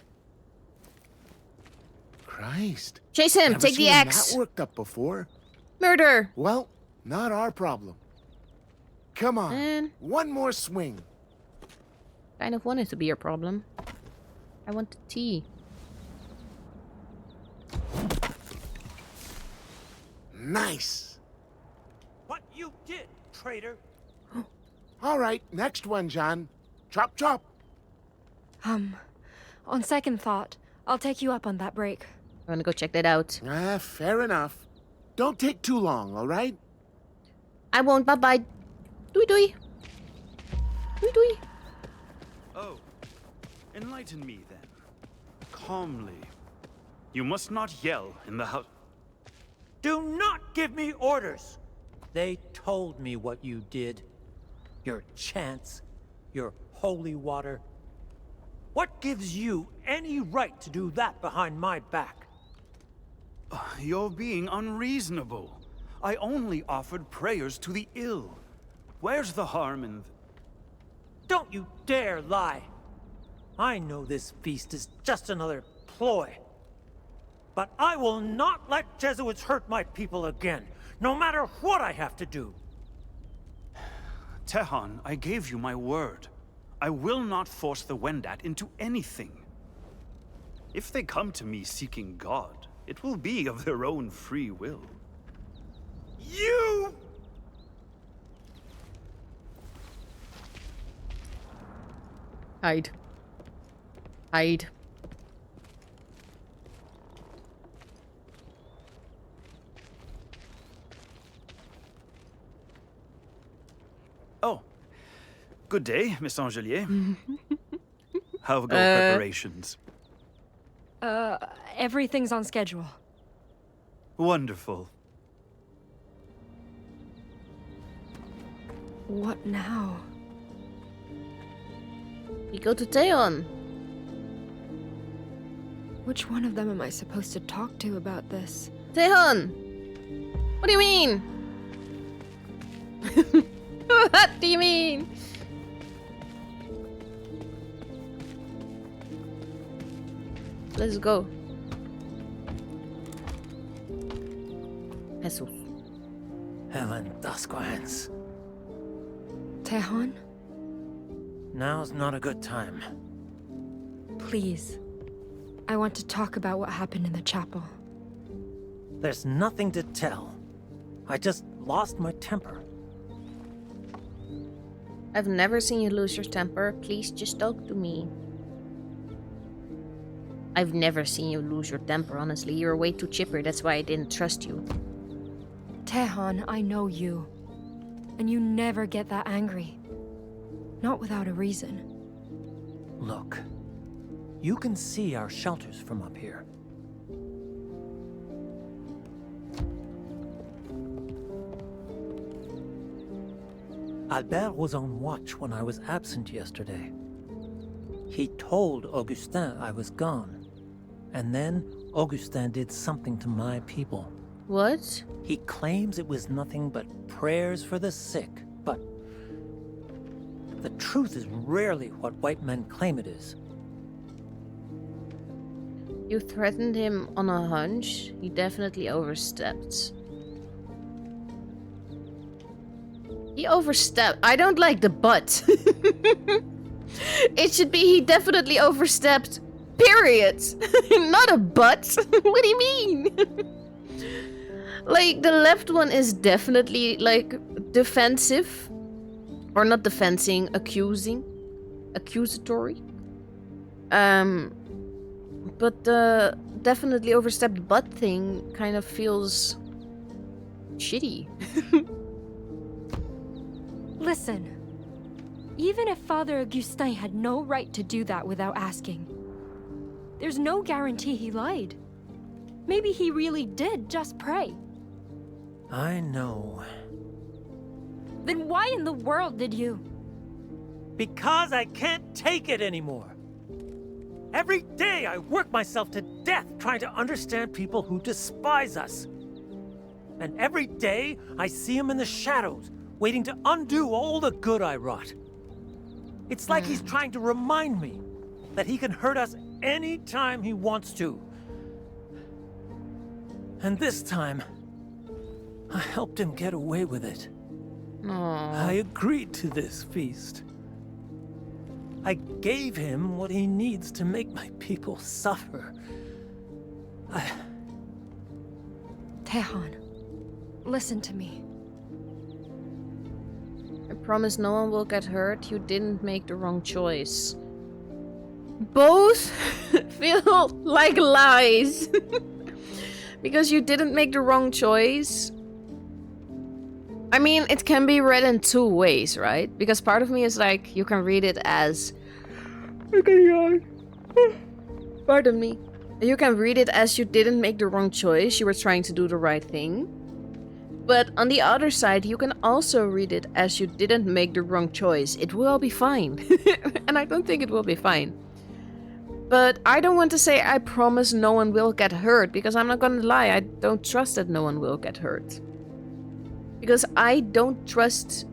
Christ. Chase him. Never Take seen the him axe. that worked up before. Murder. Well, not our problem. Come on. Man. One more swing. Kind of wanted to be your problem. I want the tea. Nice. What you did, traitor? All right, next one, John. Chop, chop. on second thought, I'll take you up on that break. I want to go check that out. Fair enough. Don't take too long, all right? I won't. Bye-bye. Doei. Doei. Oh, enlighten me then. Calmly. You must not yell in the house. Do not give me orders! They told me what you did. Your chants, your holy water. What gives you any right to do that behind my back? You're being unreasonable. I only offered prayers to the ill. Where's the harm in... Don't you dare lie! I know this feast is just another ploy. But I will not let Jesuits hurt my people again, no matter what I have to do. Tehan, I gave you my word. I will not force the Wendat into anything. If they come to me seeking God, it will be of their own free will. You! Hide. Hide. Oh. Good day, Miss Angelier. How go preparations? Everything's on schedule. Wonderful. What now? We go to Theon. Which one of them am I supposed to talk to about this? Theon! What do you mean? What do you mean? Let's go. Jesus. Helen Dasquans. Tehan, Now's not a good time. please. I want to talk about what happened in the chapel. There's nothing to tell. I just lost my temper. I've never seen you lose your temper. Please just talk to me. I've never seen you lose your temper, honestly. You're way too chipper, that's why I didn't trust you. Tehan, I know you. And you never get that angry. Not without a reason. Look, you can see our shelters from up here. Albert was on watch when I was absent yesterday. He told Augustin I was gone. And then Augustin did something to my people. What? He claims it was nothing but prayers for the sick, but the truth is rarely what white men claim it is. You threatened him on a hunch? He definitely overstepped. He overstepped. I don't like the but. It should be he definitely overstepped. Period. Not a but. What do you mean? Like, the left one is definitely, like, defensive. Or not defending, accusing. Accusatory. But the definitely overstepped butt thing kind of feels shitty. Listen. Even if Father Augustin had no right to do that without asking, there's no guarantee he lied. Maybe he really did just pray. I know. Then why in the world did you? Because I can't take it anymore. Every day I work myself to death trying to understand people who despise us. And every day I see him in the shadows, waiting to undo all the good I wrought. It's like he's trying to remind me that he can hurt us any time he wants to. And this time, I helped him get away with it. Aww. I agreed to this feast. I gave him what he needs to make my people suffer. Tehan, listen to me. I promise no one will get hurt. You didn't make the wrong choice. Both feel like lies. Because you didn't make the wrong choice. I mean, it can be read in two ways, right? Because part of me is like, you can read it as... Pardon me. You can read it as you didn't make the wrong choice. You were trying to do the right thing. But on the other side, you can also read it as you didn't make the wrong choice. It will be fine. And I don't think it will be fine. But I don't want to say I promise no one will get hurt. Because I'm not gonna lie, I don't trust that no one will get hurt. Because I don't trust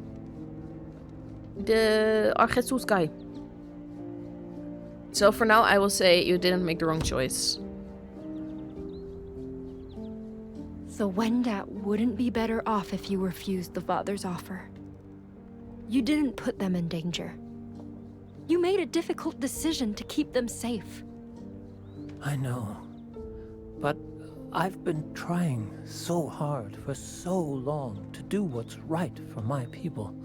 the Argetsus guy. So for now, I will say you didn't make the wrong choice. So Wendat wouldn't be better off if you refused the father's offer. You didn't put them in danger. You made a difficult decision to keep them safe. I know. But I've been trying so hard for so long to do what's right for my people.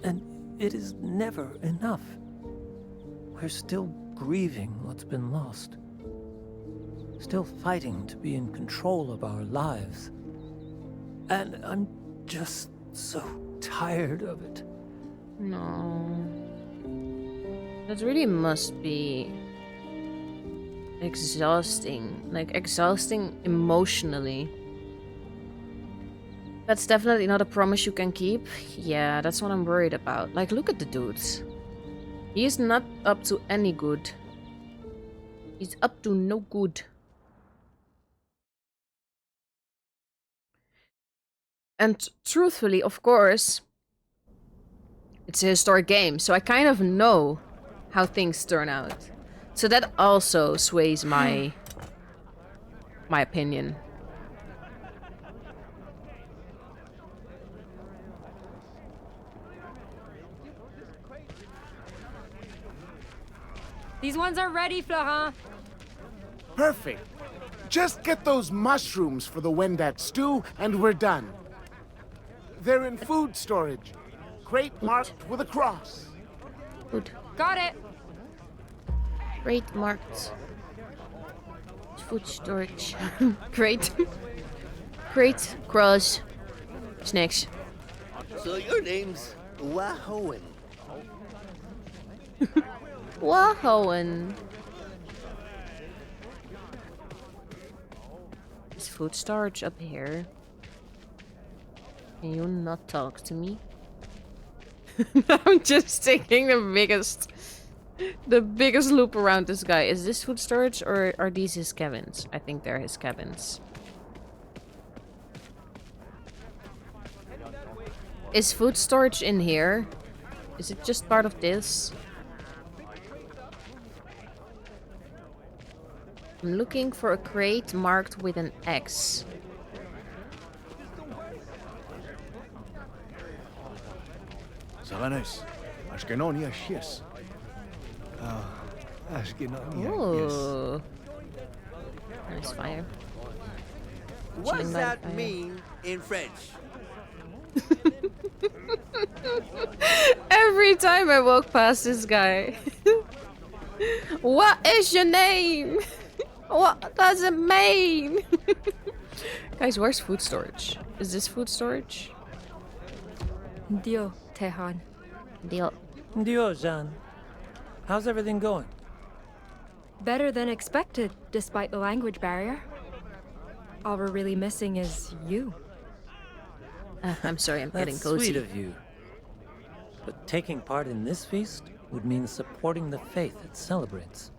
And it is never enough. We're still grieving what's been lost. Still fighting to be in control of our lives. And I'm just so tired of it. No. That really must be exhausting. Like, exhausting emotionally. That's definitely not a promise you can keep. Yeah, that's what I'm worried about. Like, look at the dude. He's not up to any good. He's up to no good. And truthfully, of course, it's a historic game, so I kind of know how things turn out. So that also sways my opinion. These ones are ready, Florent. Perfect. Just get those mushrooms for the Wendat stew, and we're done. They're in food storage. Crate marked with a cross. Good. Got it. Great marked. Food storage. Great. Great. Cross. Snacks. So your name's Wahoan. Wahoan. Is food storage up here? Can you not talk to me? I'm just taking the biggest loop around this guy. Is this food storage or are these his cabins? I think they're his cabins. Is food storage in here? Is it just part of this? I'm looking for a crate marked with an X. Saganes, Ashkenonia Shies. Ashkenonia, Ooh. Nice fire. What Chilling does by the that fire. mean in French? time I walk past this guy. What is your name? What does it mean? Guys, where's food storage? Is this food storage? Dio, Tehan. Deal. Dio, Jean. How's everything going? Better than expected, despite the language barrier. All we're really missing is you. I'm sorry, I'm getting That's cozy. sweet of you. But taking part in this feast would mean supporting the faith it celebrates.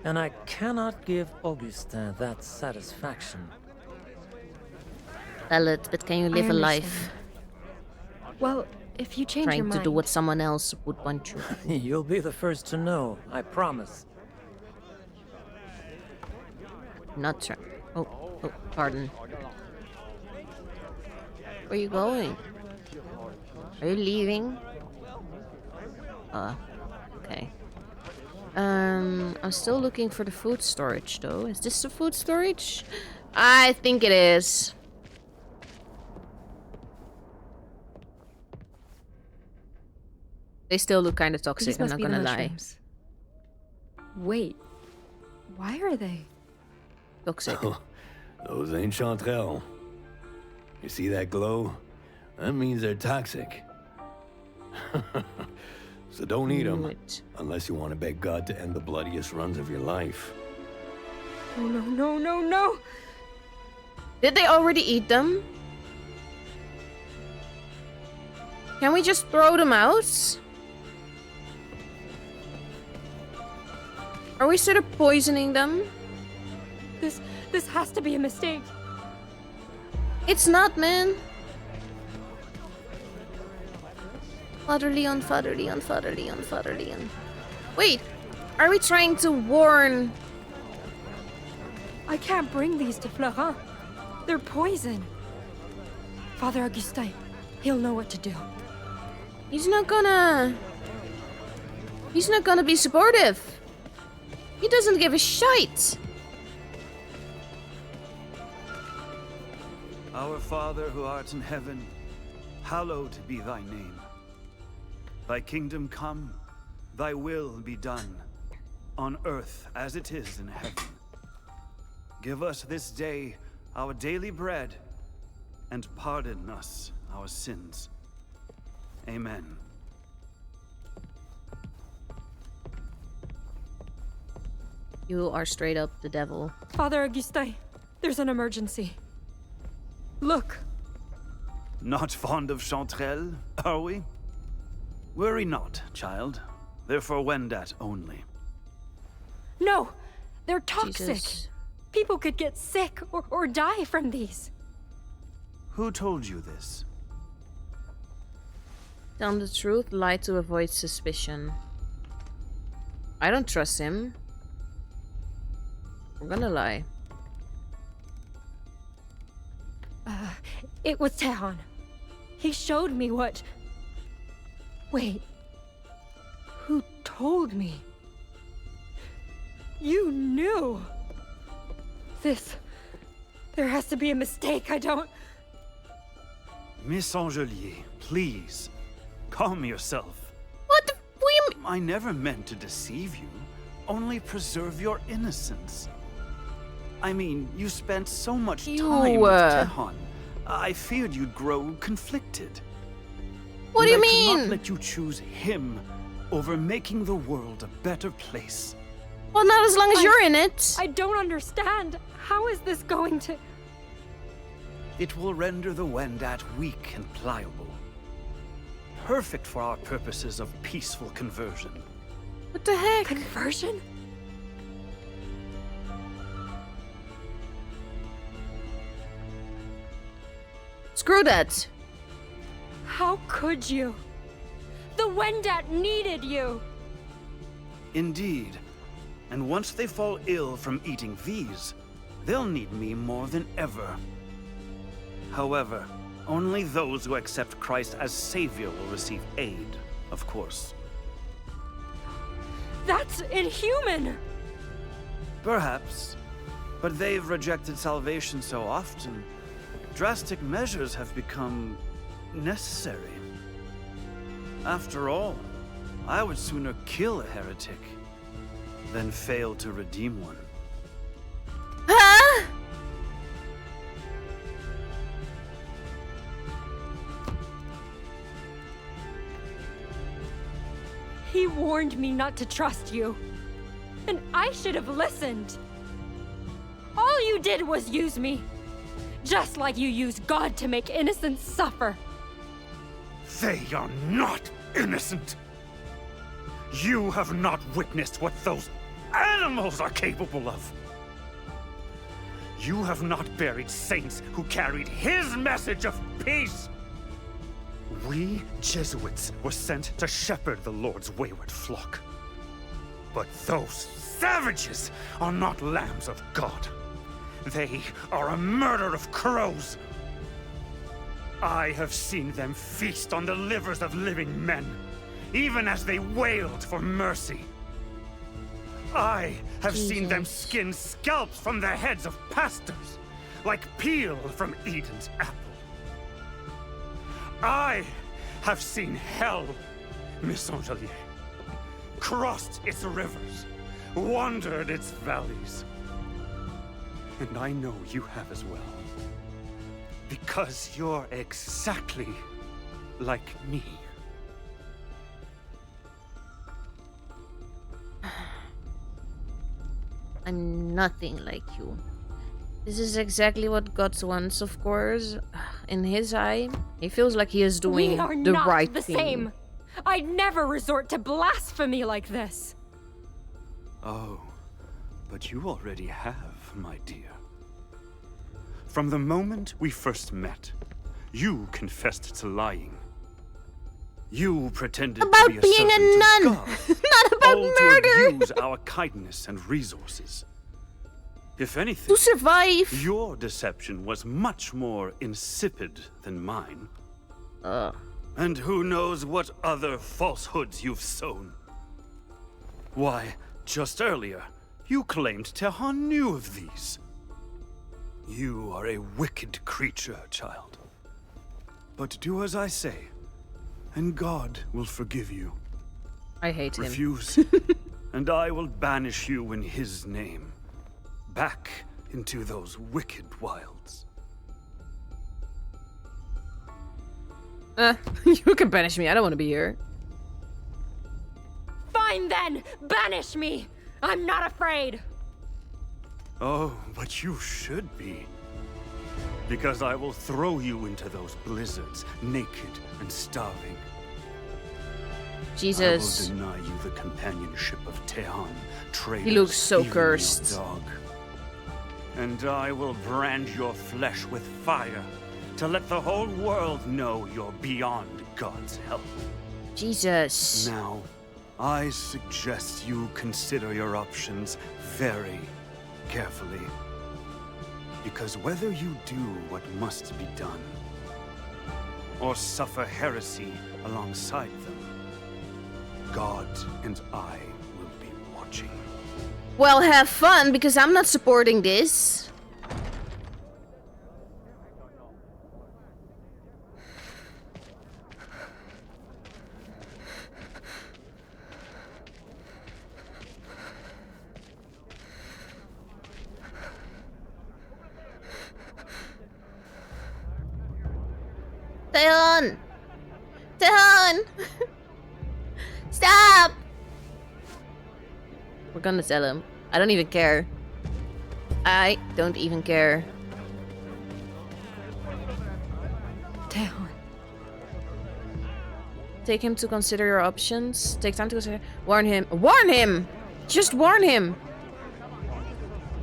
And I cannot give Augustin that satisfaction. Tell it, but can you live a life Well, if you change your trying mind... to do what someone else would want you? You'll be the first to know, I promise. Not trying. Oh, pardon. Where are you going? Are you leaving? Okay. I'm still looking for the food storage, though. Is this the food storage? I think it is. They still look kind of toxic, These I'm must not be the gonna lie. mushrooms. Wait, why are they? Toxic. Those ain't chanterelles. You see that glow? That means they're toxic. So don't eat them, unless you want to beg God to end the bloodiest runs of your life. Oh, no, no, no, no! Did they already eat them? Can we just throw them out? Are we sort of poisoning them? This has to be a mistake. It's not, man. Father Leon, Father Leon, Father Leon, Father Leon. Wait, are we trying to warn? I can't bring these to Florent. They're poison. Father Augustin, he'll know what to do. He's not gonna be supportive. He doesn't give a shite. Our Father who art in heaven, hallowed be thy name. Thy kingdom come, thy will be done, on earth as it is in heaven. Give us this day our daily bread, and pardon us our sins. Amen. You are straight up the devil. Father Augustin, there's an emergency. Look. Not fond of chanterelles, are we? Worry not, child. They're for Wendat only. No! They're toxic! Jesus. People could get sick or die from these. Who told you this? Tell him the truth, lie to avoid suspicion. I don't trust him. I'm gonna lie. It was Tehan. He showed me what... Wait. Who told me? You knew! There has to be a mistake, I don't... Miss Angelier, please. Calm yourself. What the... I never meant to deceive you. Only preserve your innocence. I mean, you spent so much time with Tehan. I feared you'd grow conflicted. What do you I mean? could not let you choose him over making the world a better place. Well, not as long as you're in it. I don't understand. How is this going to... It will render the Wendat weak and pliable. Perfect for our purposes of peaceful conversion. What the heck? Conversion? Screw that. How could you? The Wendat needed you! Indeed. And once they fall ill from eating these, they'll need me more than ever. However, only those who accept Christ as Savior will receive aid, of course. That's inhuman! Perhaps. But they've rejected salvation so often, drastic measures have become necessary. After all, I would sooner kill a heretic than fail to redeem one. Huh? He warned me not to trust you. And I should have listened. All you did was use me. Just like you use God to make innocents suffer. They are not innocent. You have not witnessed what those animals are capable of. You have not buried saints who carried his message of peace. We Jesuits were sent to shepherd the Lord's wayward flock. But those savages are not lambs of God. They are a murder of crows. I have seen them feast on the livers of living men, even as they wailed for mercy. I have seen them skin scalps from the heads of pastors, like peel from Eden's apple. I have seen hell, Miss Angelier, crossed its rivers, wandered its valleys. And I know you have as well. Because you're exactly like me. I'm nothing like you. This is exactly what God wants, of course. In his eye, he feels like he is doing We are the not right the thing. same. I'd never resort to blasphemy like this. Oh, but you already have, my dear. From the moment we first met, you confessed to lying. You pretended About to be a being a servant nun, of God, not about all murder. to abuse our kindness and resources. If anything, To survive. your deception was much more insipid than mine. And who knows what other falsehoods you've sown. Why, just earlier, you claimed Tehran knew of these. You are a wicked creature, child. But do as I say, and God will forgive you. I hate him. Refuse, and I will banish you in his name, back into those wicked wilds. You can banish me. I don't want to be here. Fine then, banish me. I'm not afraid. Oh, but you should be. Because I will throw you into those blizzards, naked and starving. Jesus. I will deny you the companionship of Tehan, traitors, He looks so even your cursed. dog. And I will brand your flesh with fire, to let the whole world know you're beyond God's help. Jesus. Now, I suggest you consider your options very carefully. Because whether you do what must be done, or suffer heresy alongside them, God and I will be watching. Well, have fun, because I'm not supporting this. Taeyeon! Taeyeon! Stop! We're gonna tell him. I don't even care. I don't even care. Taeyeon. Take him to consider your options. Take time to consider. Warn him. Warn him! Just warn him!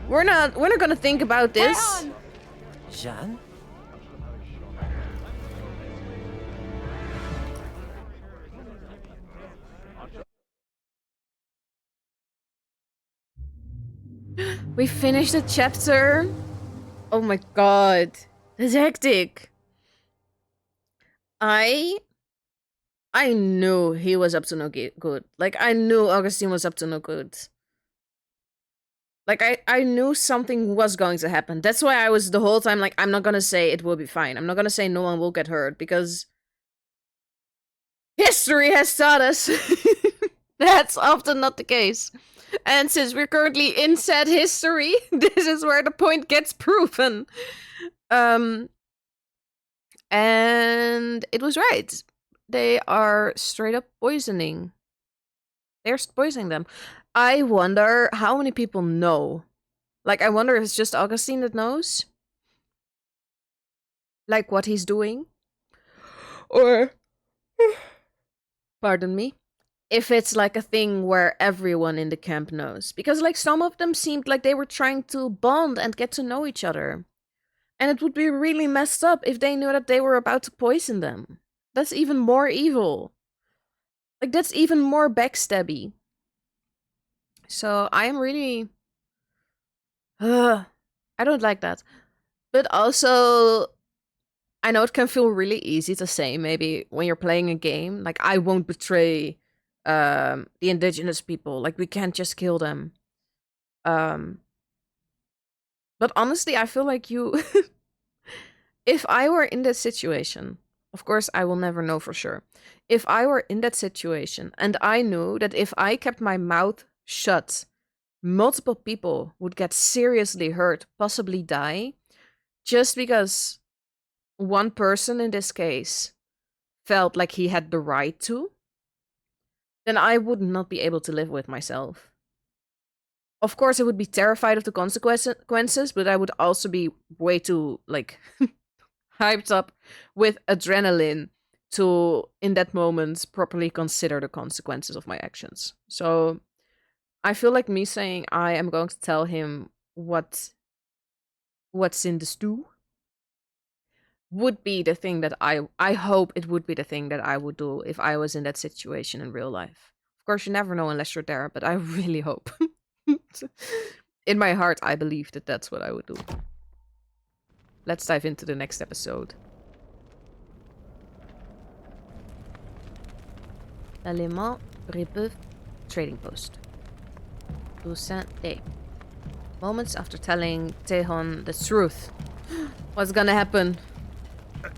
We're not gonna think about this. Taeyeon! Jeanne? We finished the chapter. Oh my god. It's hectic. I knew he was up to no good. Like, I knew Augustine was up to no good. Like, I knew something was going to happen. That's why I was the whole time like, I'm not gonna say it will be fine. I'm not gonna say no one will get hurt, because history has taught us that's often not the case. And since we're currently in said history, this is where the point gets proven. And it was right. They are straight up poisoning. They're poisoning them. I wonder how many people know. Like, I wonder if it's just Augustine that knows. Like, what he's doing. Or, pardon me, if it's like a thing where everyone in the camp knows. Because, like, some of them seemed like they were trying to bond and get to know each other. And it would be really messed up if they knew that they were about to poison them. That's even more evil. Like, that's even more backstabby. So, I'm really... I don't like that. But also, I know it can feel really easy to say, maybe, when you're playing a game. Like, I won't betray the indigenous people. Like, we can't just kill them. But honestly, I feel like you... If I were in that situation... Of course, I will never know for sure. If I were in that situation and I knew that if I kept my mouth shut, multiple people would get seriously hurt, possibly die, just because one person in this case felt like he had the right to, then I would not be able to live with myself. Of course, I would be terrified of the consequences, but I would also be way too, like... hyped up with adrenaline to, in that moment, properly consider the consequences of my actions. So, I feel like me saying I am going to tell him what's in the stew would be the thing that I hope it would be the thing that I would do if I was in that situation in real life. Of course, you never know unless you're there, but I really hope. In my heart, I believe that that's what I would do. Let's dive into the next episode. L'Allemand Brebeuf Trading Post. Toussaint Day. Moments after telling Tehon the truth. What's gonna happen?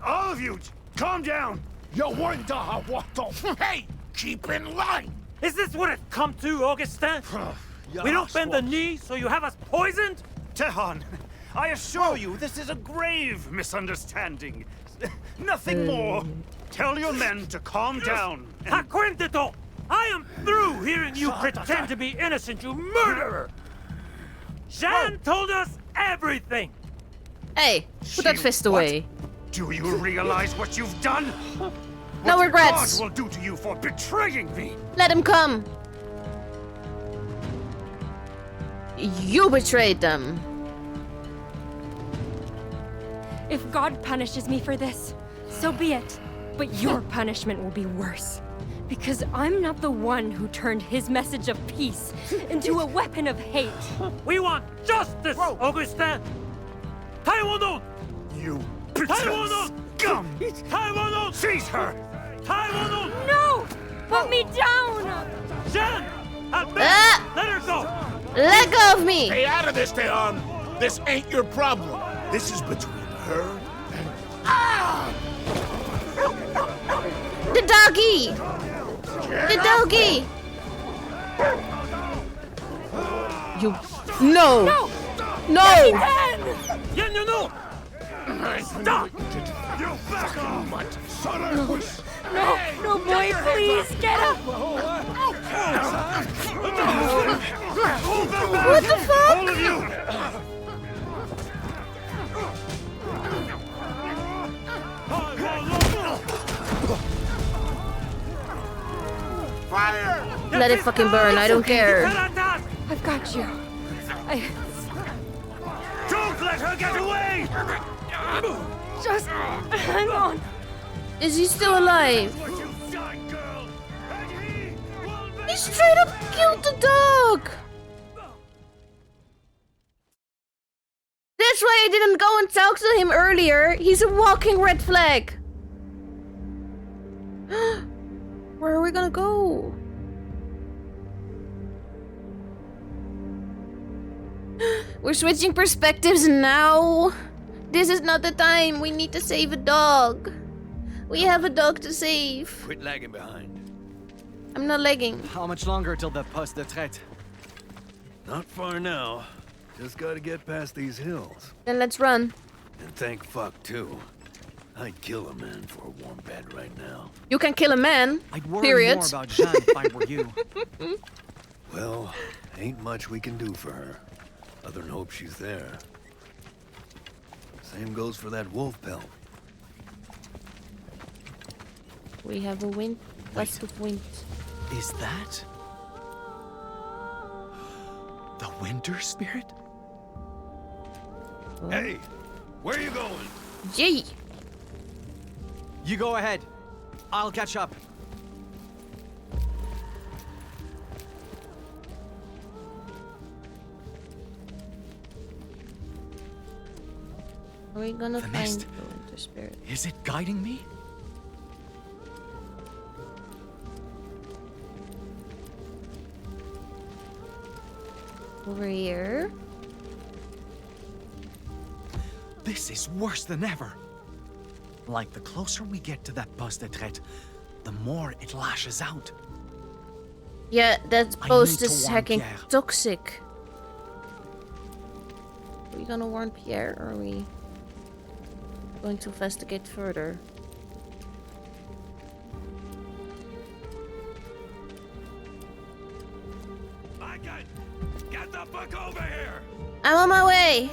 All of you, calm down! You wonder what the... Hey, keep in line! Is this what it's come to, Augustin? We don't bend the knee, so you have us poisoned? Tehon, I assure you, this is a grave misunderstanding. Nothing more. Tell your men to calm down. Takuatshina! I am through hearing you pretend to be innocent, you murderer! Jean told us everything! Hey, put that fist away. Do you realize what you've done? No what regrets. God will do to you for betraying me. Let him come. You betrayed them. If God punishes me for this, so be it. But your punishment will be worse. Because I'm not the one who turned his message of peace into a weapon of hate. We want justice, Augustin! Taiwan! You Taiwan! scum! Taiwan! Seize her! Taiwan! No! Put me down! Jean! Let her go! Let go of me! Stay out of this, Theon! This ain't your problem. This is between her and... Ah! The doggy! The doggy! You... No! No! No! Yen, you know! Stop! You back off! No, boy, please, get up! What the fuck? All of you! Fire! Let it fucking burn, I don't care. I've got you. Don't let her get away! Just hang on. Is he still alive? What you've done, girl! And he will He straight up killed the dog! That's why I didn't go and talk to him earlier. He's a walking red flag. Where are we gonna go? We're switching perspectives now. This is not the time. We need to save a dog. We have a dog to save. Quit lagging behind. I'm not lagging. How much longer till the poste de traite? Not far now. Just gotta get past these hills. Then let's run. And thank fuck, too. I'd kill a man for a warm bed right now. You can kill a man. I'd worry Period. more about Jeanne if I were you. Well, ain't much we can do for her. Other than hope she's there. Same goes for that wolf pelt. We have a wind. Gust of wind. Is that the winter spirit? Hey, where you going? Gee. You go ahead. I'll catch up. Are we gonna The find mist. the winter spirit? Is it guiding me? Over here. This is worse than ever. Like the closer we get to that poste de traite, the more it lashes out. Yeah, that I post need to is warn hacking Pierre. toxic. Are we gonna warn Pierre or are we going to investigate further? My God! Get the fuck over here! I'm on my way!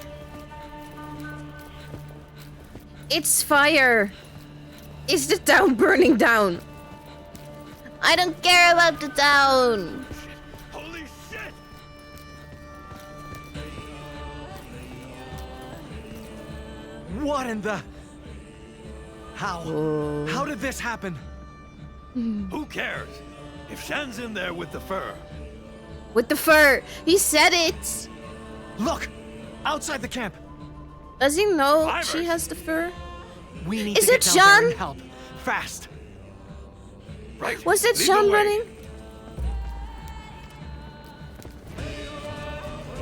It's fire! Is the town burning down? I don't care about the town! Holy shit! What in the... How? How did this happen? Who cares? If Shan's in there with the fur. With the fur! He said it! Look! Outside the camp! Does he know Fibers. she has the fur? We need Is to it get down there Jean? and help. Fast! Right. Was it lead Sean the way. running?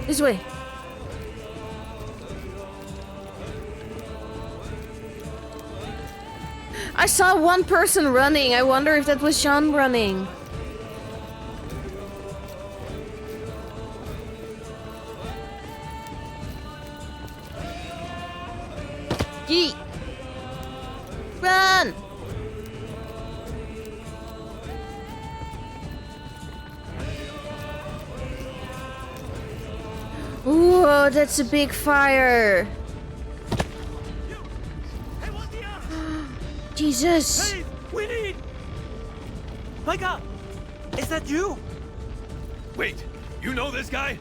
This way. I saw one person running. I wonder if that was Sean running. Yeet. Run! Ooh, that's a big fire. Jesus. Hey, we need... Micah! Is that you? Wait, you know this guy?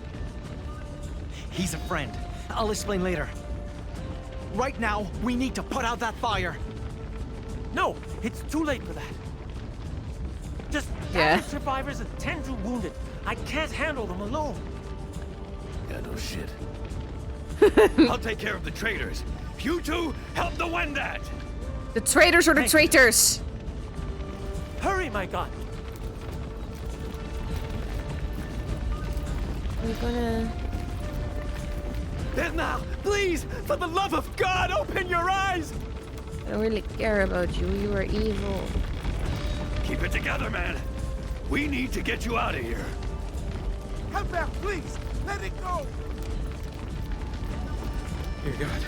He's a friend. I'll explain later. Right now, we need to put out that fire. No, it's too late for that. Just Yeah. gather survivors and tend to wounded. I can't handle them alone. Yeah, no shit. I'll take care of the traitors. You two, help the Wendat! The traitors are the Hey. traitors. Hurry, my God! We're gonna... Now, please, for the love of God, open your eyes! I don't really care about you. You are evil. Keep it together, man. We need to get you out of here. Come back, please. Let it go. Dear God.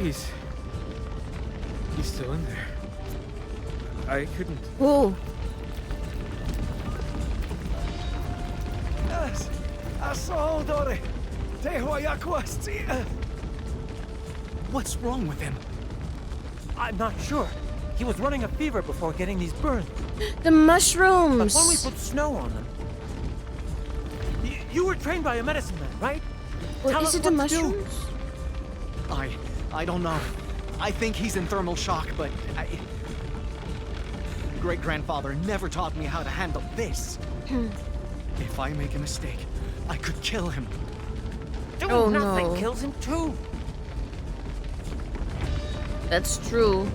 He's still in there. I couldn't. Ooh. What's wrong with him? I'm not sure. He was running a fever before getting these burns. The But mushrooms. when we put snow on them... You were trained by a medicine man, right? Well, Tell is us it the what to do. mushrooms? I don't know. I think he's in thermal shock, but great-grandfather never taught me how to handle this. If I make a mistake, I could kill him. Doing Oh, nothing no. kills him too. That's true.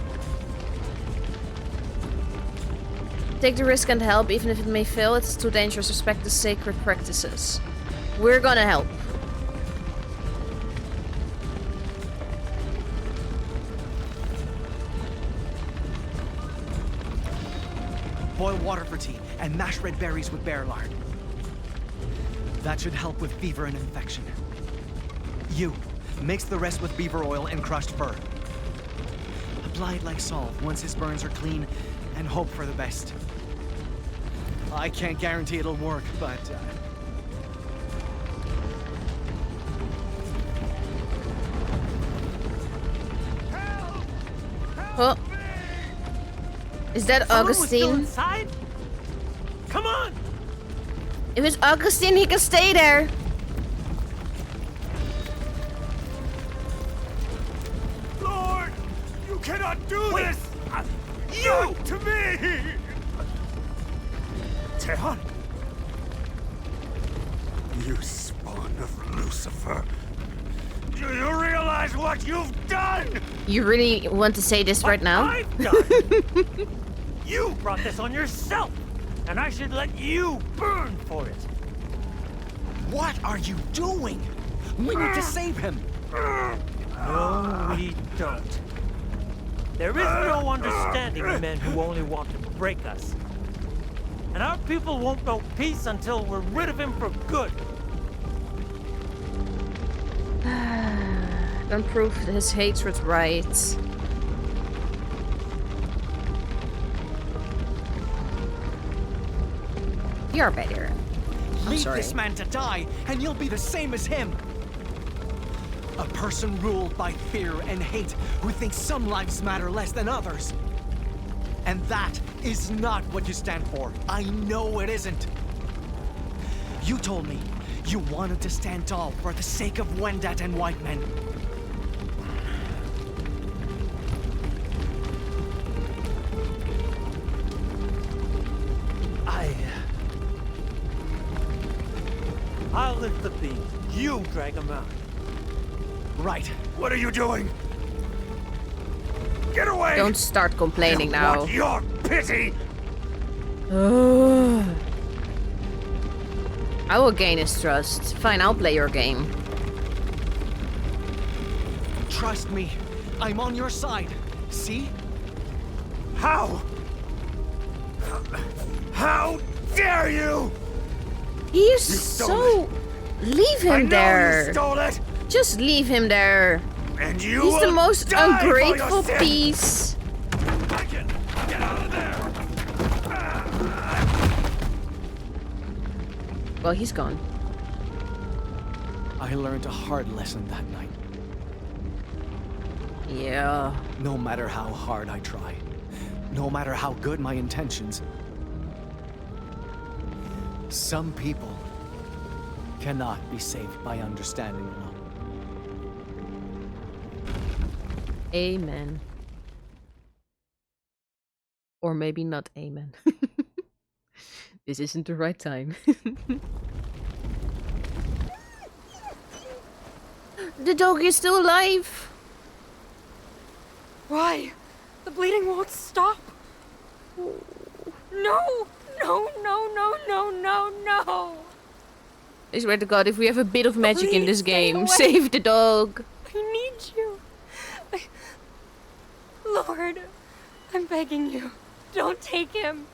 Take the risk and help, even if it may fail. It's too dangerous. Respect the sacred practices. We're gonna help. Boil water for tea and mash red berries with bear lard. That should help with fever and infection. You, mix the rest with beaver oil and crushed fir. Apply it like salve once his burns are clean, and hope for the best. I can't guarantee it'll work, but... Oh. Is that Augustine? Inside? Come on! If it's Augustine, he can stay there. Lord, you cannot do this! You to me! Tehan! You spawn of Lucifer! Do you realize what you've done? You really want to say this right now? I've done. You brought this on yourself, and I should let you burn for it. What are you doing? We need to save him. No, we don't. There is no understanding the men who only want to break us. And our people won't know peace until we're rid of him for good. Don't prove his hatred's right. You're better. Leave this man to die, and you'll be the same as him. A person ruled by fear and hate who thinks some lives matter less than others. And that is not what you stand for. I know it isn't. You told me you wanted to stand tall for the sake of Wendat and white men. I'll lift the beam. You drag him out. Right. What are you doing? Get away! Don't start complaining I now. want your pity! I will gain his trust. Fine, I'll play your game. Trust me. I'm on your side. See? How? How dare you? He is so... Leave him there. You stole it. Just leave him there. And you He's the will most die for your ungrateful sin. piece. I can get out of there. Well, he's gone. I learned a hard lesson that night. Yeah. No matter how hard I try, no matter how good my intentions, some people cannot be saved by understanding alone. Amen. Or maybe not amen. This isn't the right time. The dog is still alive. Why? The bleeding won't stop. No! No, no, no, no, no, no! I swear to God, if we have a bit of magic in this Please, stay game, away. save the dog. I need you. Lord, I'm begging you. Don't take him.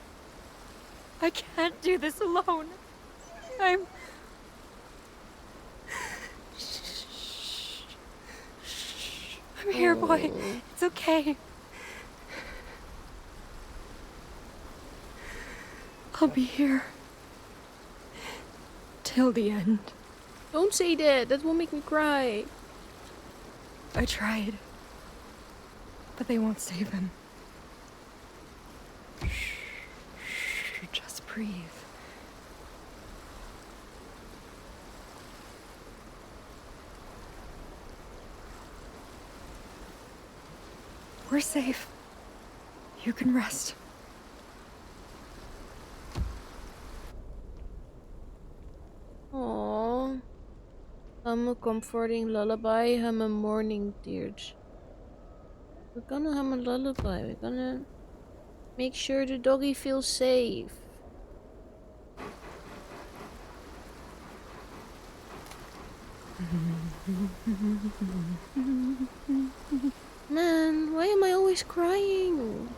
I can't do this alone. I'm here, boy. It's okay. I'll be here. Till the end. Don't say that. That will make me cry. I tried. But they won't save him. Shh. Just breathe. We're safe. You can rest. Aww. Hum a comforting lullaby, hum a morning dirge. We're gonna hum a lullaby. We're gonna make sure the doggy feels safe. Man, why am I always crying?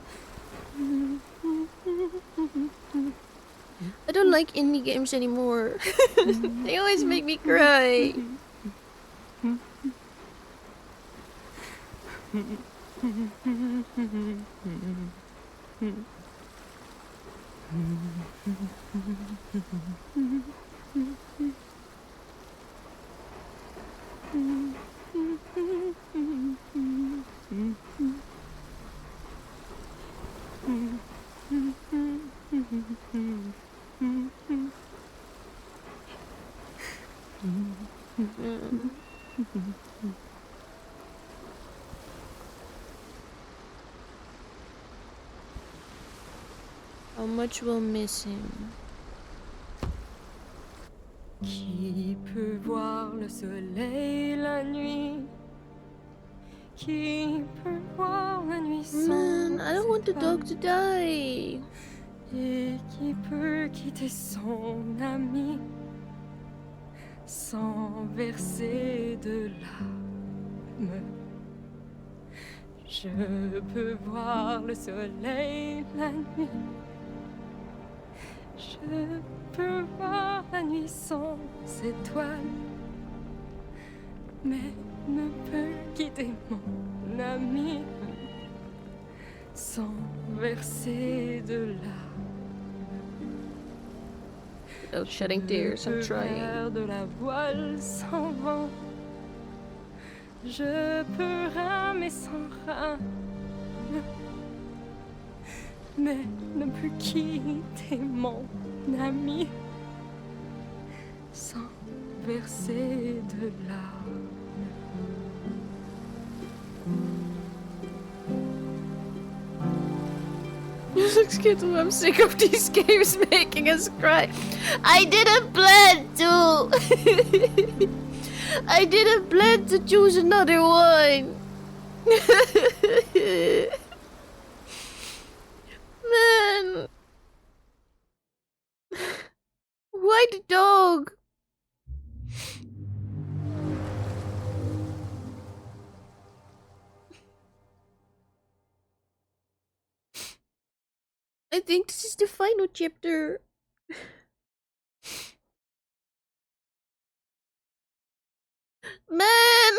I don't like indie games anymore. They always make me cry. How much we'll miss him. Qui peut voir le soleil la nuit? Qui peut voir la nuit sans Man, I don't want the dog to die. Et qui peut quitter son ami sans verser de larmes? Je peux voir le soleil la nuit. Je peux voir la nuit sans étoiles, mais ne peux quitter mon ami sans verser de larmes. Without shedding tears, I'm trying. Faire de la voile sans vent. Je peux ramer sans rame, mais ne peux quitter mon ami sans verser de larmes. Looks good. I'm sick of these games making us cry. I didn't plan to. I didn't plan to choose another one. Man. Why the dog? I think this is the final chapter. Man!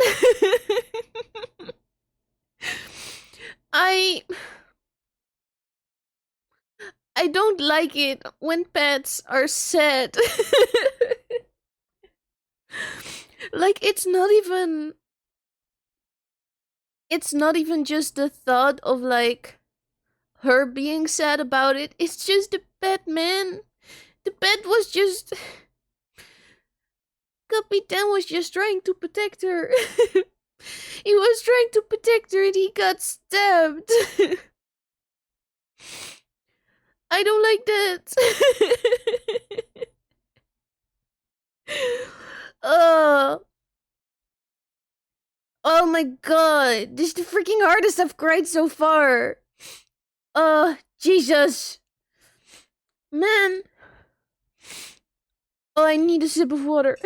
I don't like it when pets are sad. Like it's not even just the thought of like her being sad about it. It's just the pet, man. The pet was just Capitan was just trying to protect her. He was trying to protect her and he got stabbed. I don't like that. Oh my god. This is the freaking hardest I've cried so far. Jesus. Man. Oh, I need a sip of water.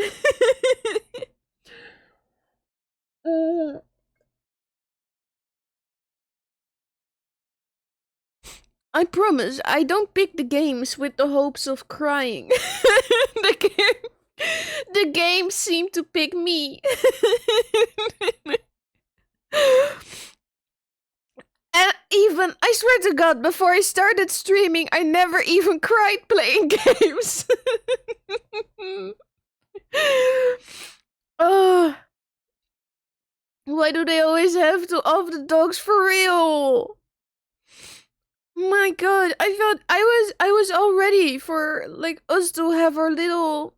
I promise, I don't pick the games with the hopes of crying. The games seem to pick me. And even, I swear to God, before I started streaming, I never even cried playing games. Why do they always have to off the dogs for real? My God, I thought I was all ready for like us to have our little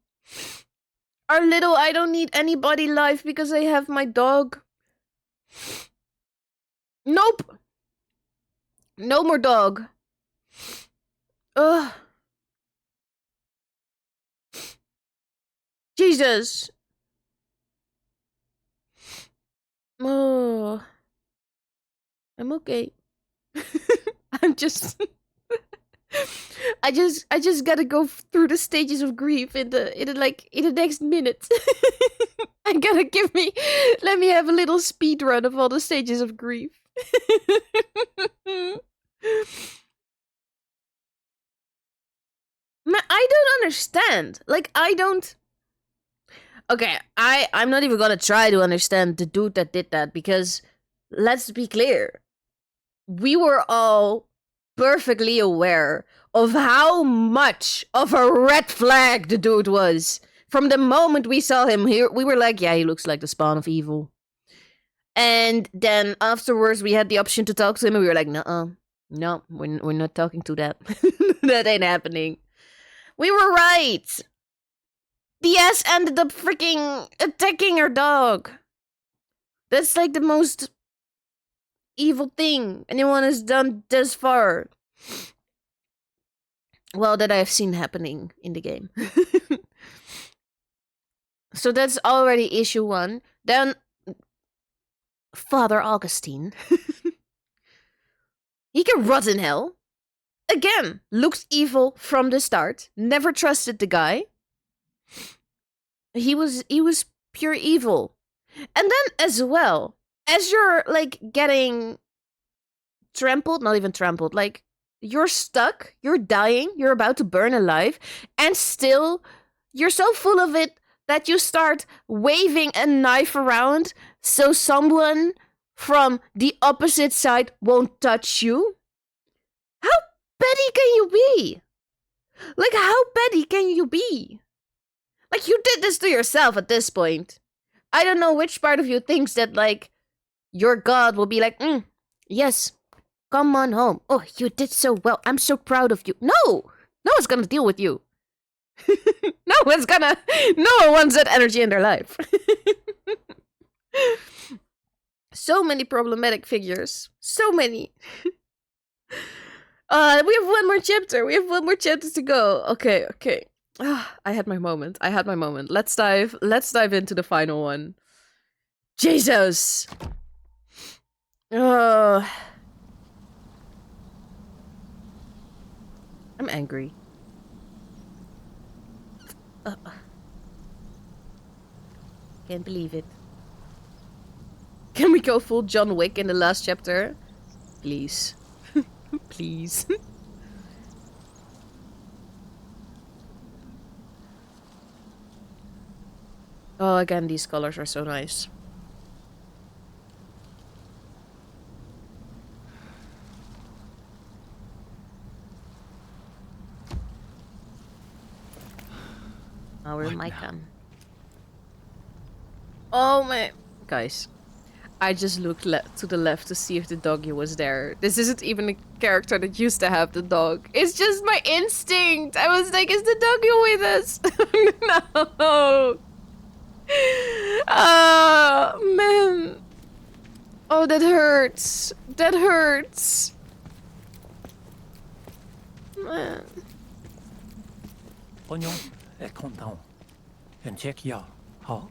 I don't need anybody life because I have my dog. Nope. No more dog. Ugh. Jesus. Oh. I'm okay. I'm just I just gotta go through the stages of grief in the next minute. Let me have a little speed run of all the stages of grief. I don't understand. Like, I don't... Okay, I'm not even gonna try to understand the dude that did that, because, let's be clear, we were all perfectly aware of how much of a red flag the dude was. From the moment we saw him here, we were like, yeah, he looks like the spawn of evil. And then afterwards, we had the option to talk to him, and we were like, no, we're not talking to that. That ain't happening. We were right. The ass ended up freaking attacking her dog. That's like the most evil thing anyone has done thus far. Well, that I have seen happening in the game. So that's already issue 1. Then Father Augustine. He can rot in hell. Again, looks evil from the start. Never trusted the guy. He was pure evil. And then as well, as you're like getting trampled, not even trampled, like you're stuck, you're dying, you're about to burn alive, and still you're so full of it that you start waving a knife around so someone from the opposite side won't touch you. How petty can you be? Like, how petty can you be? Like, you did this to yourself at this point. I don't know which part of you thinks that, like, your god will be like, yes, come on home. Oh, you did so well. I'm so proud of you. No! No one's gonna deal with you. No one wants that energy in their life. So many problematic figures. So many. We have one more chapter. We have one more chapter to go. Okay. I had my moment. Let's dive into the final one. Jesus. I'm angry. Can't believe it. Can we go full John Wick in the last chapter? Please. Please. Oh, again, these colors are so nice. Oh, where's my gun? Oh my... Guys, I just looked to the left to see if the doggy was there. This isn't even a character that used to have the dog. It's just my instinct. I was like, is the doggy with us? No. Oh, man. Oh, that hurts. That hurts. Man. Pognon est content. En Czechia, ha?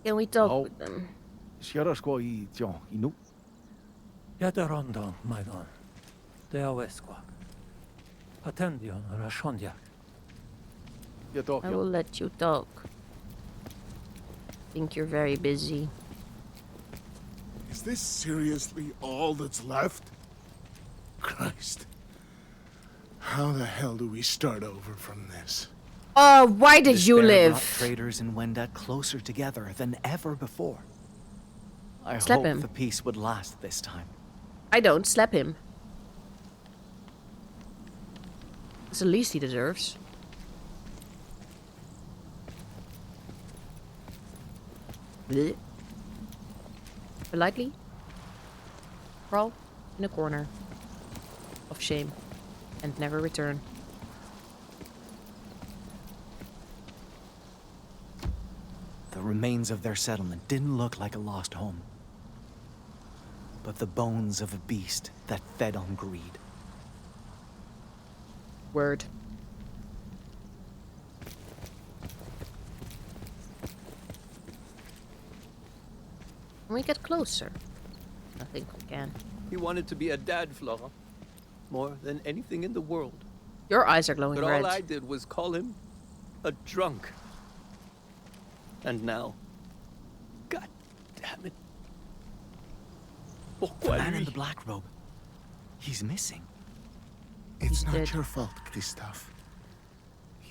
Can we talk with them? Siaraskwa I John, inu. Yadarondon, Maidon. Deawesqua. Attendion, Rashondiak. I will let you talk. Think you're very busy. Is this seriously all that's left? Christ. How the hell do we start over from this? Oh, why did you live? Brought traders and Wendat closer together than ever before. I Slap hope him. the peace would last this time. I don't. Slap him. It's the least he deserves. Blech. Politely crawl in a corner of shame and never return. The remains of their settlement didn't look like a lost home, but the bones of a beast that fed on greed. Word. Can we get closer? I think we can. He wanted to be a dad, Flora. More than anything in the world. Your eyes are glowing But red. all I did was call him a drunk. And now... God damn it. The man in the black robe. He's missing. It's not dead. your fault, Christoph.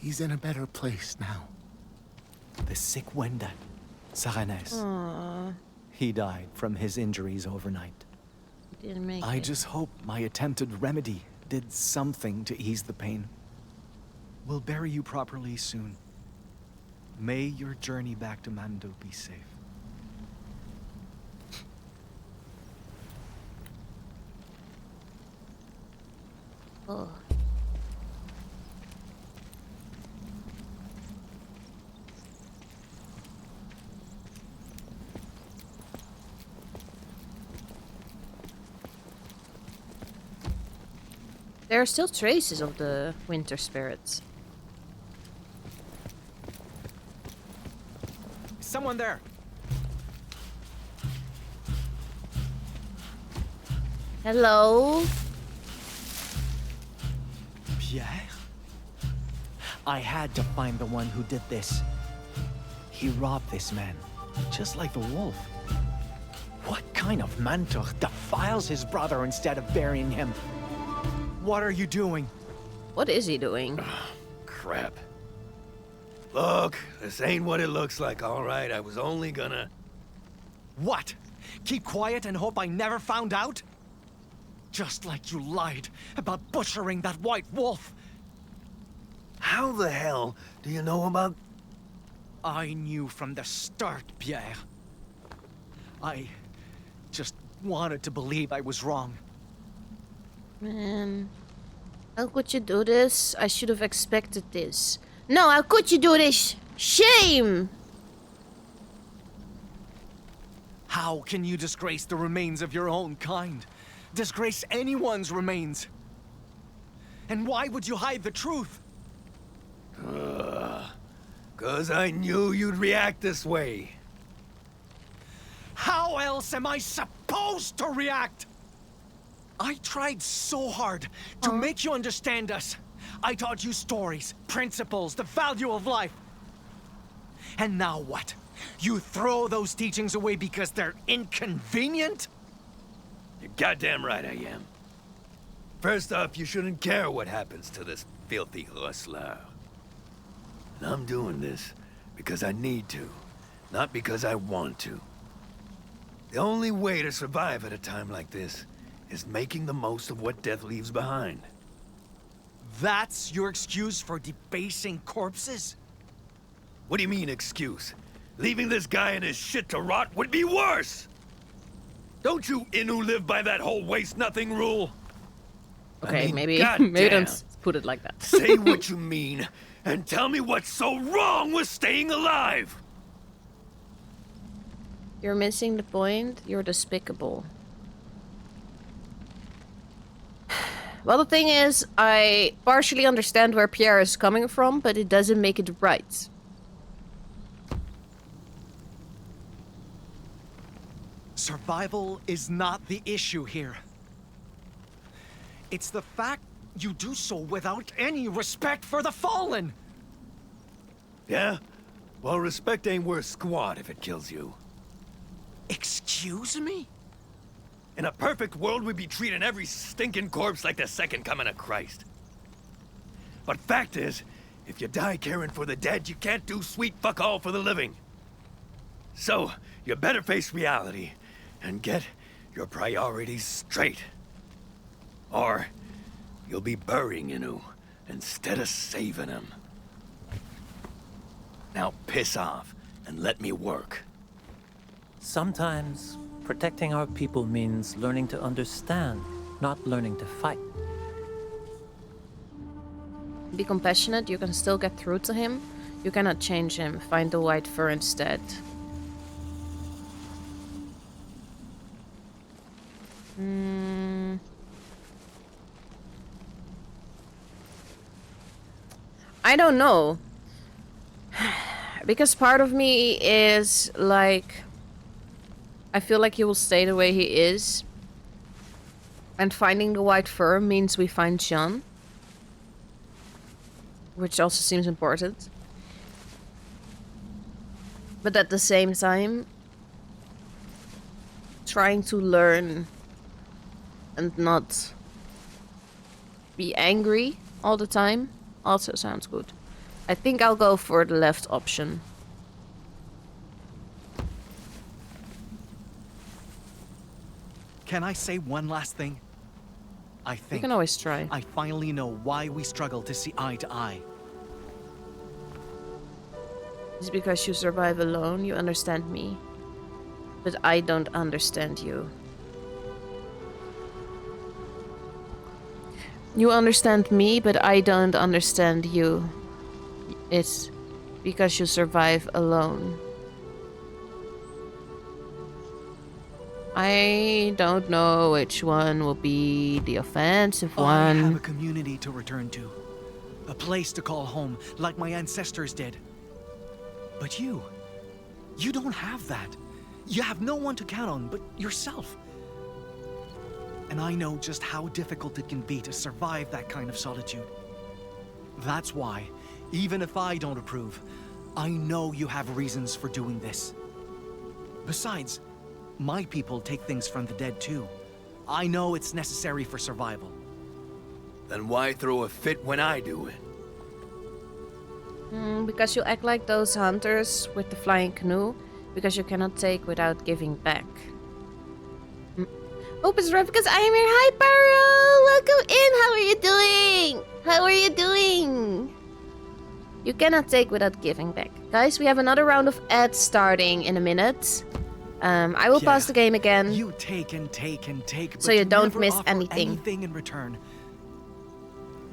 He's in a better place now. The sick Wendat, Saranes. Aww, He died from his injuries overnight. didn't make I it. just hope my attempted remedy did something to ease the pain. We'll bury you properly soon. May your journey back to Mando be safe. Oh. There are still traces of the winter spirits. Is someone there? Hello? Pierre? I had to find the one who did this. He robbed this man, just like the wolf. What kind of mentor defiles his brother instead of burying him? What are you doing? What is he doing? Crap. Look, this ain't what it looks like, all right? I was only gonna... What? Keep quiet and hope I never found out? Just like you lied about butchering that white wolf. How the hell do you know about... I knew from the start, Pierre. I just wanted to believe I was wrong. Man, how could you do this? I should have expected this. No, how could you do this? Shame! How can you disgrace the remains of your own kind? Disgrace anyone's remains? And why would you hide the truth? 'Cause I knew you'd react this way. How else am I supposed to react? I tried so hard to make you understand us. I taught you stories, principles, the value of life. And now what? You throw those teachings away because they're inconvenient? You're goddamn right I am. First off, you shouldn't care what happens to this filthy hustler. And I'm doing this because I need to, not because I want to. The only way to survive at a time like this is making the most of what death leaves behind. That's your excuse for debasing corpses? What do you mean, excuse? Leaving this guy and his shit to rot would be worse! Don't you Innu live by that whole waste-nothing rule? Okay, I mean, maybe goddamn. don't put it like that. Say what you mean, and tell me what's so wrong with staying alive! You're missing the point. You're despicable. Well, the thing is, I partially understand where Pierre is coming from, but it doesn't make it right. Survival is not the issue here. It's the fact you do so without any respect for the fallen. Yeah? Well, respect ain't worth squat if it kills you. Excuse me? In a perfect world, we'd be treating every stinking corpse like the second coming of Christ. But fact is, if you die caring for the dead, you can't do sweet fuck all for the living. So, you better face reality and get your priorities straight. Or, you'll be burying Innu instead of saving him. Now piss off and let me work. Sometimes protecting our people means learning to understand, not learning to fight. Be compassionate. You can still get through to him. You cannot change him. Find the white fur instead. I don't know. Because part of me is like... I feel like he will stay the way he is. And finding the white fur means we find Jean. Which also seems important. But at the same time... trying to learn... and not... be angry all the time also sounds good. I think I'll go for the left option. Can I say one last thing? I You think can always try. I finally know why we struggle to see eye to eye. It's because you survive alone, you understand me. But I don't understand you. You understand me, but I don't understand you. It's because you survive alone. I don't know which one will be the offensive I have a one. community to return to. A place to call home, like my ancestors did. But you don't have that. You have no one to count on but yourself. And I know just how difficult it can be to survive that kind of solitude. That's why, even if I don't approve, I know you have reasons for doing this. Besides, my people take things from the dead too. I know it's necessary for survival. Then why throw a fit when I do it? Because you act like those hunters with the flying canoe. Because you cannot take without giving back. Hope is right because I am here. Hi, Pyro! Welcome in! How are you doing? How are you doing? You cannot take without giving back. Guys, we have another round of ads starting in a minute. I will pause the game again. You take and take and take, but so you don't never miss offer anything in return.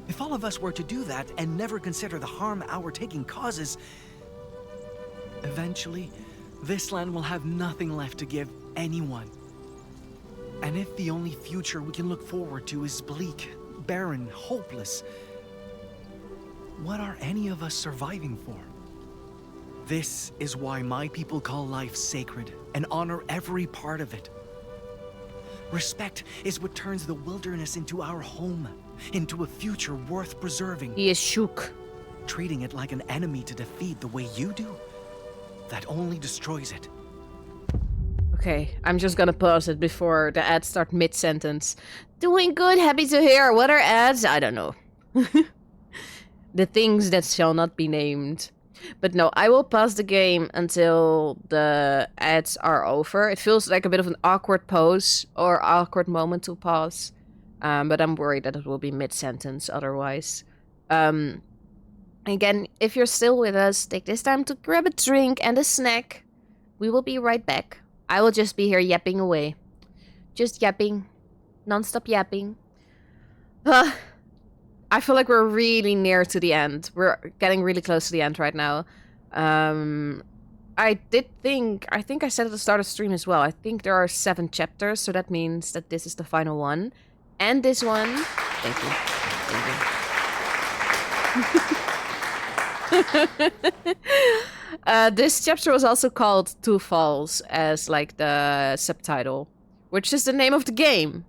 If all of us were to do that and never consider the harm our taking causes, eventually, this land will have nothing left to give anyone. And if the only future we can look forward to is bleak, barren, hopeless, what are any of us surviving for? This is why my people call life sacred and honor every part of it. Respect is what turns the wilderness into our home, into a future worth preserving. He is shook. Treating it like an enemy to defeat the way you do, that only destroys it. Okay, I'm just gonna pause it before the ads start mid-sentence. Doing good, happy to hear. What are ads? I don't know. The things that shall not be named. But no, I will pause the game until the ads are over. It feels like a bit of an awkward pause or awkward moment to pause. But I'm worried that it will be mid-sentence otherwise. Again, if you're still with us, take this time to grab a drink and a snack. We will be right back. I will just be here yapping away. Just yapping. Non-stop yapping. I feel like we're really near to the end. We're getting really close to the end right now. I think I said at the start of the stream as well. I think there are 7 chapters, so that means that this is the final one. And this one. Thank you. This chapter was also called Two Falls as like the subtitle, which is the name of the game.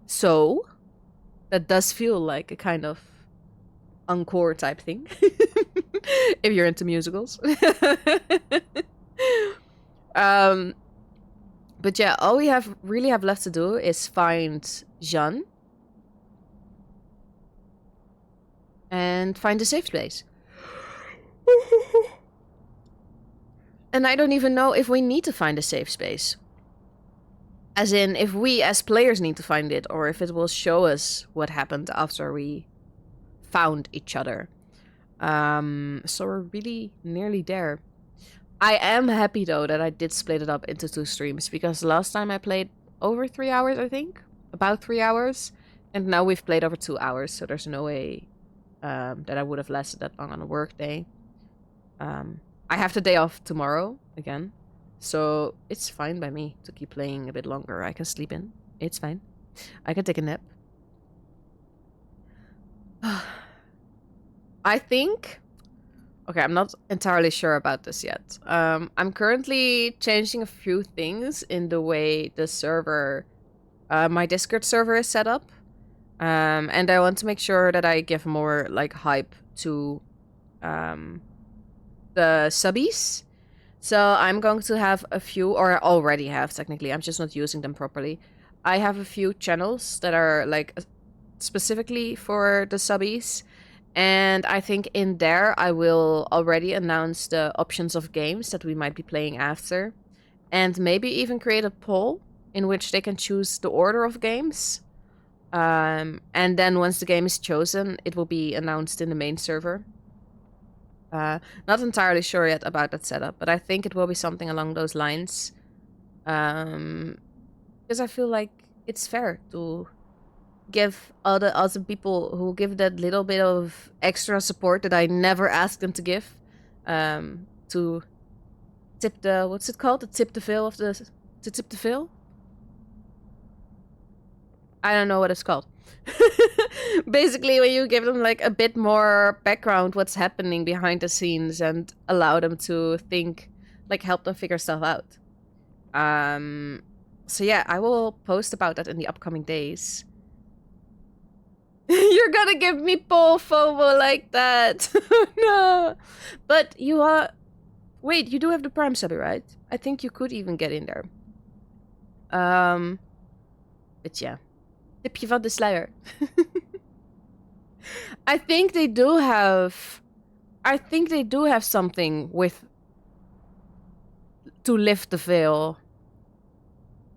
So that does feel like a kind of encore type thing. If you're into musicals. But yeah, all we really have left to do is find Jean and find a safe place. And I don't even know if we need to find a safe space. As in, if we as players need to find it, or if it will show us what happened after we found each other. So we're really nearly there. I am happy though that I did split it up into 2 streams, because last time I played over 3 hours, I think. About 3 hours. And now we've played over 2 hours, so there's no way that I would have lasted that long on a work day. I have the day off tomorrow again, so it's fine by me to keep playing a bit longer. I can sleep in. It's fine. I can take a nap. I think... Okay, I'm not entirely sure about this yet. I'm currently changing a few things in the way the server... my Discord server is set up. And I want to make sure that I give more like hype to the subbies. So I'm going to have a few, or I already have technically, I'm just not using them properly. I have a few channels that are like specifically for the subbies, And I think in there I will already announce the options of games that we might be playing after. And maybe even create a poll in which they can choose the order of games. And then once the game is chosen, it will be announced in the main server. Not entirely sure yet about that setup, but I think it will be something along those lines. Because I feel like it's fair to give all the awesome people who give that little bit of extra support that I never asked them to give, to tip the, what's it called? To tip the veil of the, to tip the veil? I don't know what it's called. Basically, when you give them like a bit more background, what's happening behind the scenes, and allow them to think, like help them figure stuff out. So yeah, I will post about that in the upcoming days. You're gonna give me poll FOMO like that. No. But you are... Wait, you do have the Prime subby, right? I think you could even get in there. But yeah. Tipje van de sluier. I think they do have... I think they do have something with... to lift the veil.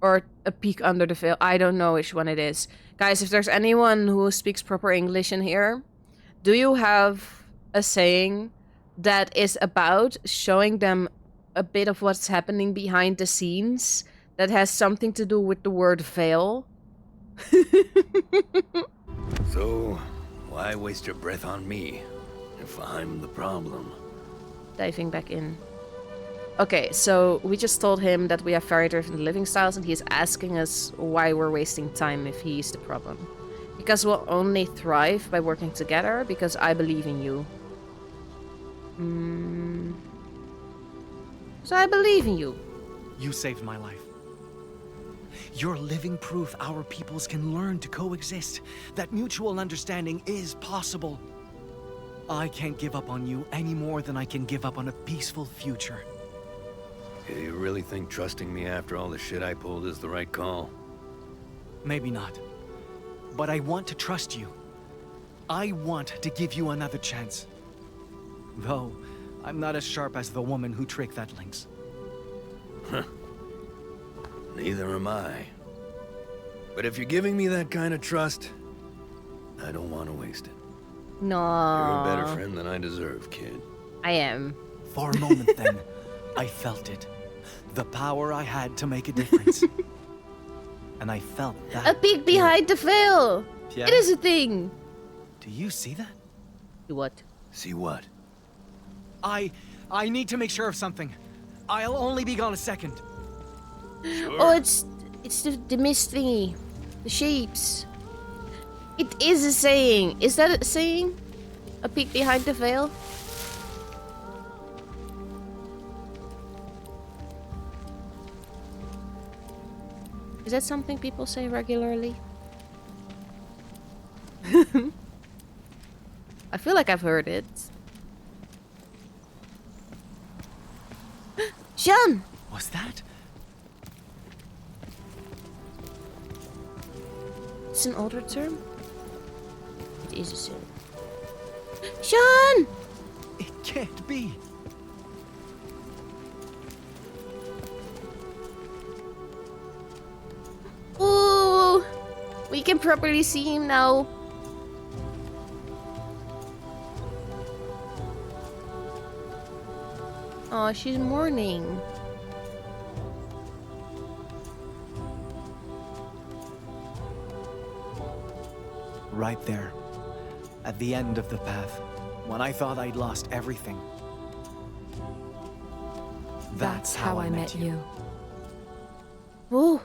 Or a peek under the veil. I don't know which one it is. Guys, if there's anyone who speaks proper English in here, do you have a saying that is about showing them a bit of what's happening behind the scenes that has something to do with the word veil? So, why waste your breath on me if I'm the problem? Diving back in. Okay, so we just told him that we have very different living styles, and he's asking us why we're wasting time if he's the problem. Because we'll only thrive by working together, because I believe in you. So I believe in you. You saved my life. You're living proof our peoples can learn to coexist, that mutual understanding is possible. I can't give up on you any more than I can give up on a peaceful future. You really think trusting me after all the shit I pulled is the right call? Maybe not. But I want to trust you. I want to give you another chance. Though, I'm not as sharp as the woman who tricked that lynx. Huh. Neither am I. But if you're giving me that kind of trust, I don't want to waste it. No. You're a better friend than I deserve, kid. I am. For a moment then, I felt it. The power I had to make a difference. And I felt that. A peek behind the veil! Yeah. It is a thing! Do you see that? See what? See what? I need to make sure of something. I'll only be gone a second. Sure. Oh, it's the mist thingy. The shapes. It is a saying. Is that a saying? A peek behind the veil? Is that something people say regularly? I feel like I've heard it. Jean! Was that? It's an older term? It is a saying. Jean! It can't be. Ooh! We can properly see him now. Oh, she's mourning. Right there. At the end of the path. When I thought I'd lost everything. That's how I met you. Ooh.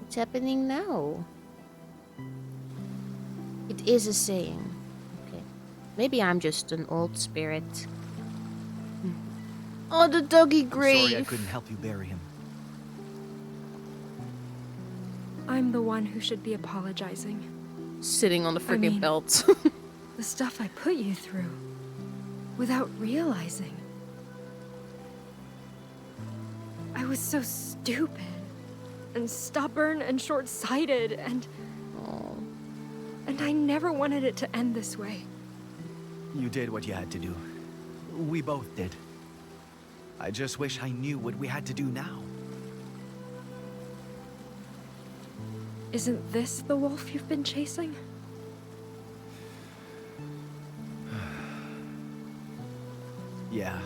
What's happening now? It is a saying. Okay. Maybe I'm just an old spirit. Oh, the doggy grave. Sorry I couldn't help you bury him. I'm the one who should be apologizing. Sitting on the freaking belt. The stuff I put you through. without realizing. I was so stupid and stubborn and short-sighted and I never wanted it to end this way. You did what you had to do. We both did. I just wish I knew what we had to do now. Isn't this the wolf you've been chasing? Yeah.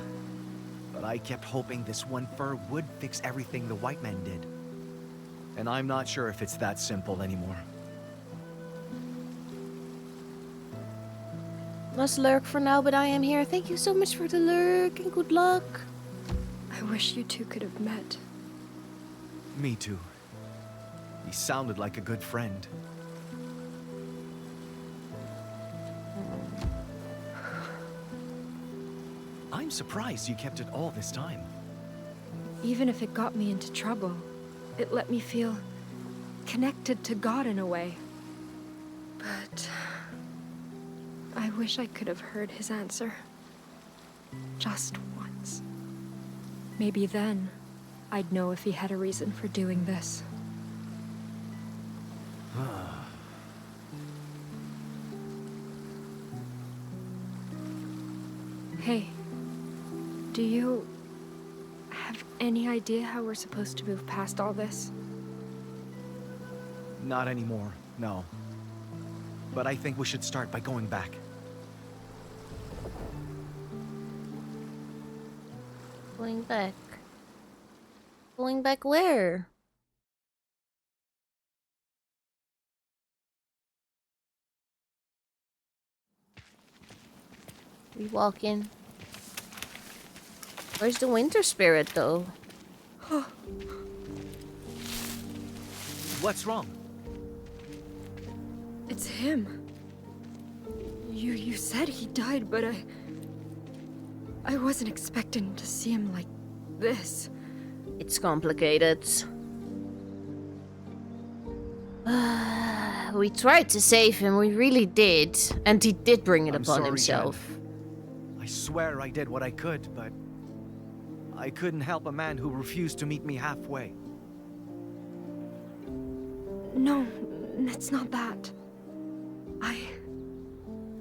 But I kept hoping this one fur would fix everything the white men did. And I'm not sure if it's that simple anymore. Lost lurk for now, but I am here. Thank you so much for the lurk and good luck. I wish you two could have met. Me too. He sounded like a good friend. I'm surprised you kept it all this time. Even if it got me into trouble, it let me feel connected to God in a way. But I wish I could have heard his answer. Just once. Maybe then, I'd know if he had a reason for doing this. Hey, do you have any idea how we're supposed to move past all this? Not anymore, no. But I think we should start by going back. Going back. Going back where? We walk in. Where's the winter spirit, though? What's wrong? It's him. You said he died, but I wasn't expecting to see him like this. It's complicated. We tried to save him, we really did. And he did bring it I'm upon sorry, himself. Jen. I swear I did what I could, but I couldn't help a man who refused to meet me halfway. No, it's not that. I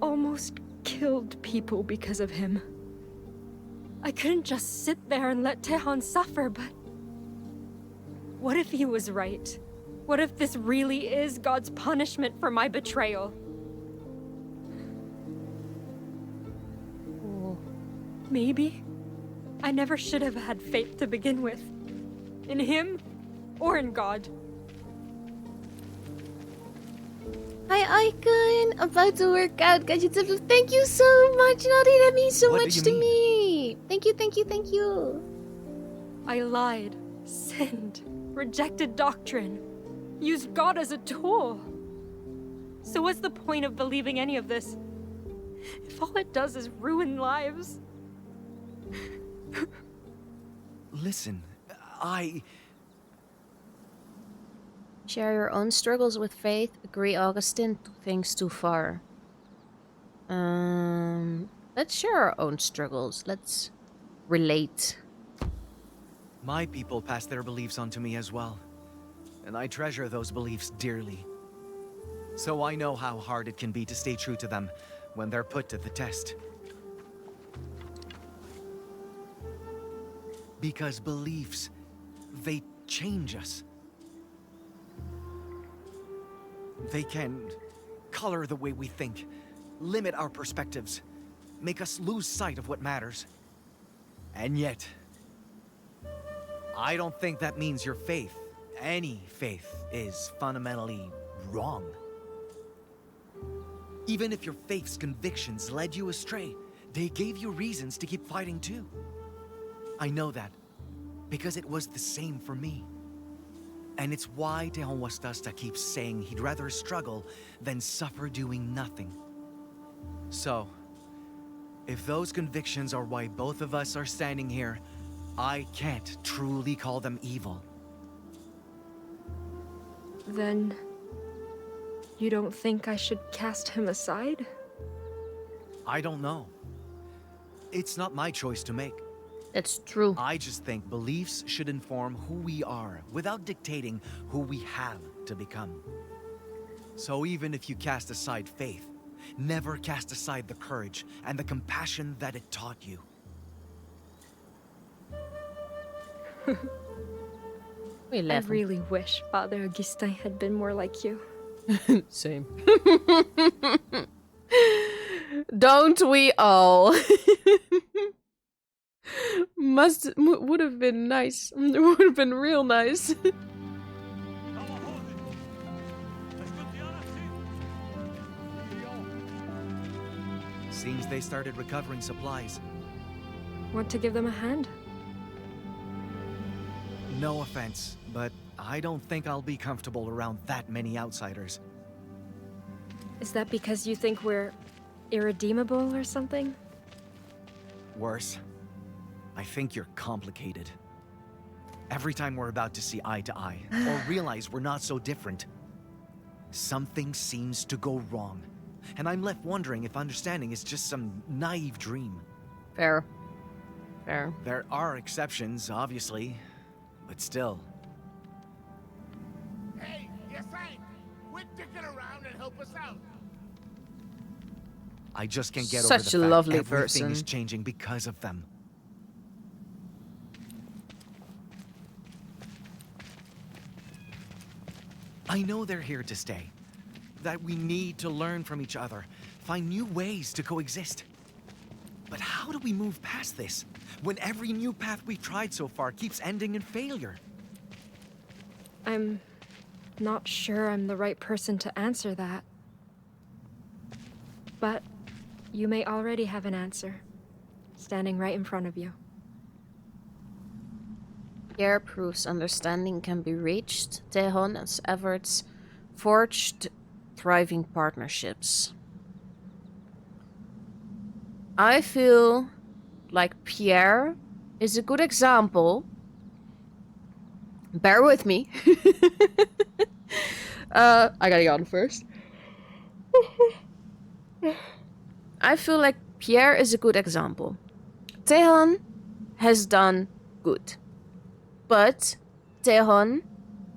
almost killed people because of him. I couldn't just sit there and let Tehan suffer, but what if he was right? What if this really is God's punishment for my betrayal? Maybe I never should have had faith to begin with. In him or in God. Hi, Icon! About to work out. Got you tips. Thank you so much, Nadi. That means so What do much you to mean? me. Thank you, thank you, thank you. I lied, sinned, rejected doctrine, used God as a tool. So what's the point of believing any of this? If all it does is ruin lives. Listen, Share your own struggles with faith. Agree, Augustine. Two things too far. Let's share our own struggles. Let's relate. My people pass their beliefs on to me as well. And I treasure those beliefs dearly. So I know how hard it can be to stay true to them when they're put to the test. Because beliefs, they change us. They can color the way we think, limit our perspectives, make us lose sight of what matters. And yet, I don't think that means your faith, any faith, is fundamentally wrong. Even if your faith's convictions led you astray, they gave you reasons to keep fighting too. I know that, because it was the same for me. And it's why Tejon Wastasta keeps saying he'd rather struggle than suffer doing nothing. So, if those convictions are why both of us are standing here, I can't truly call them evil. Then you don't think I should cast him aside? I don't know. It's not my choice to make. That's true. I just think beliefs should inform who we are without dictating who we have to become. So even if you cast aside faith, never cast aside the courage and the compassion that it taught you. I really wish Father Augustin had been more like you. Same. Don't we all? Would have been nice. Would have been real nice. Seems they started recovering supplies. Want to give them a hand? No offense, but I don't think I'll be comfortable around that many outsiders. Is that because you think we're irredeemable or something? Worse, I think you're complicated. Every time we're about to see eye to eye, or realize we're not so different, something seems to go wrong. And I'm left wondering if understanding is just some naive dream. Fair. Fair. There are exceptions, obviously, but still. Hey, yes, I. Quit dicking around and help us out. I just can't get Such over the a fact lovely everything is person. changing because of them. I know they're here to stay. That we need to learn from each other, find new ways to coexist. But how do we move past this, when every new path we've tried so far keeps ending in failure? I'm not sure I'm the right person to answer that. But you may already have an answer, standing right in front of you. Pierre proves understanding can be reached. Tehon and Everts forged thriving partnerships. I feel like Pierre is a good example. Bear with me. I gotta yawn first. I feel like Pierre is a good example. Tehon has done good. But Tehon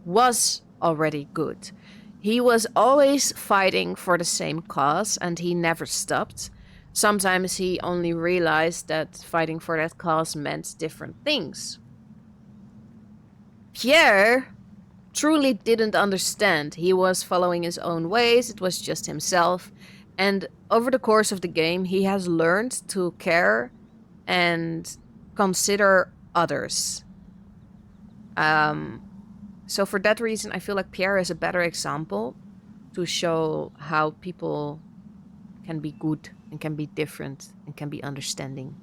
was already good. He was always fighting for the same cause, and he never stopped. Sometimes he only realized that fighting for that cause meant different things. Pierre truly didn't understand. He was following his own ways, it was just himself. And over the course of the game, he has learned to care and consider others. So for that reason, I feel like Pierre is a better example to show how people can be good and can be different and can be understanding.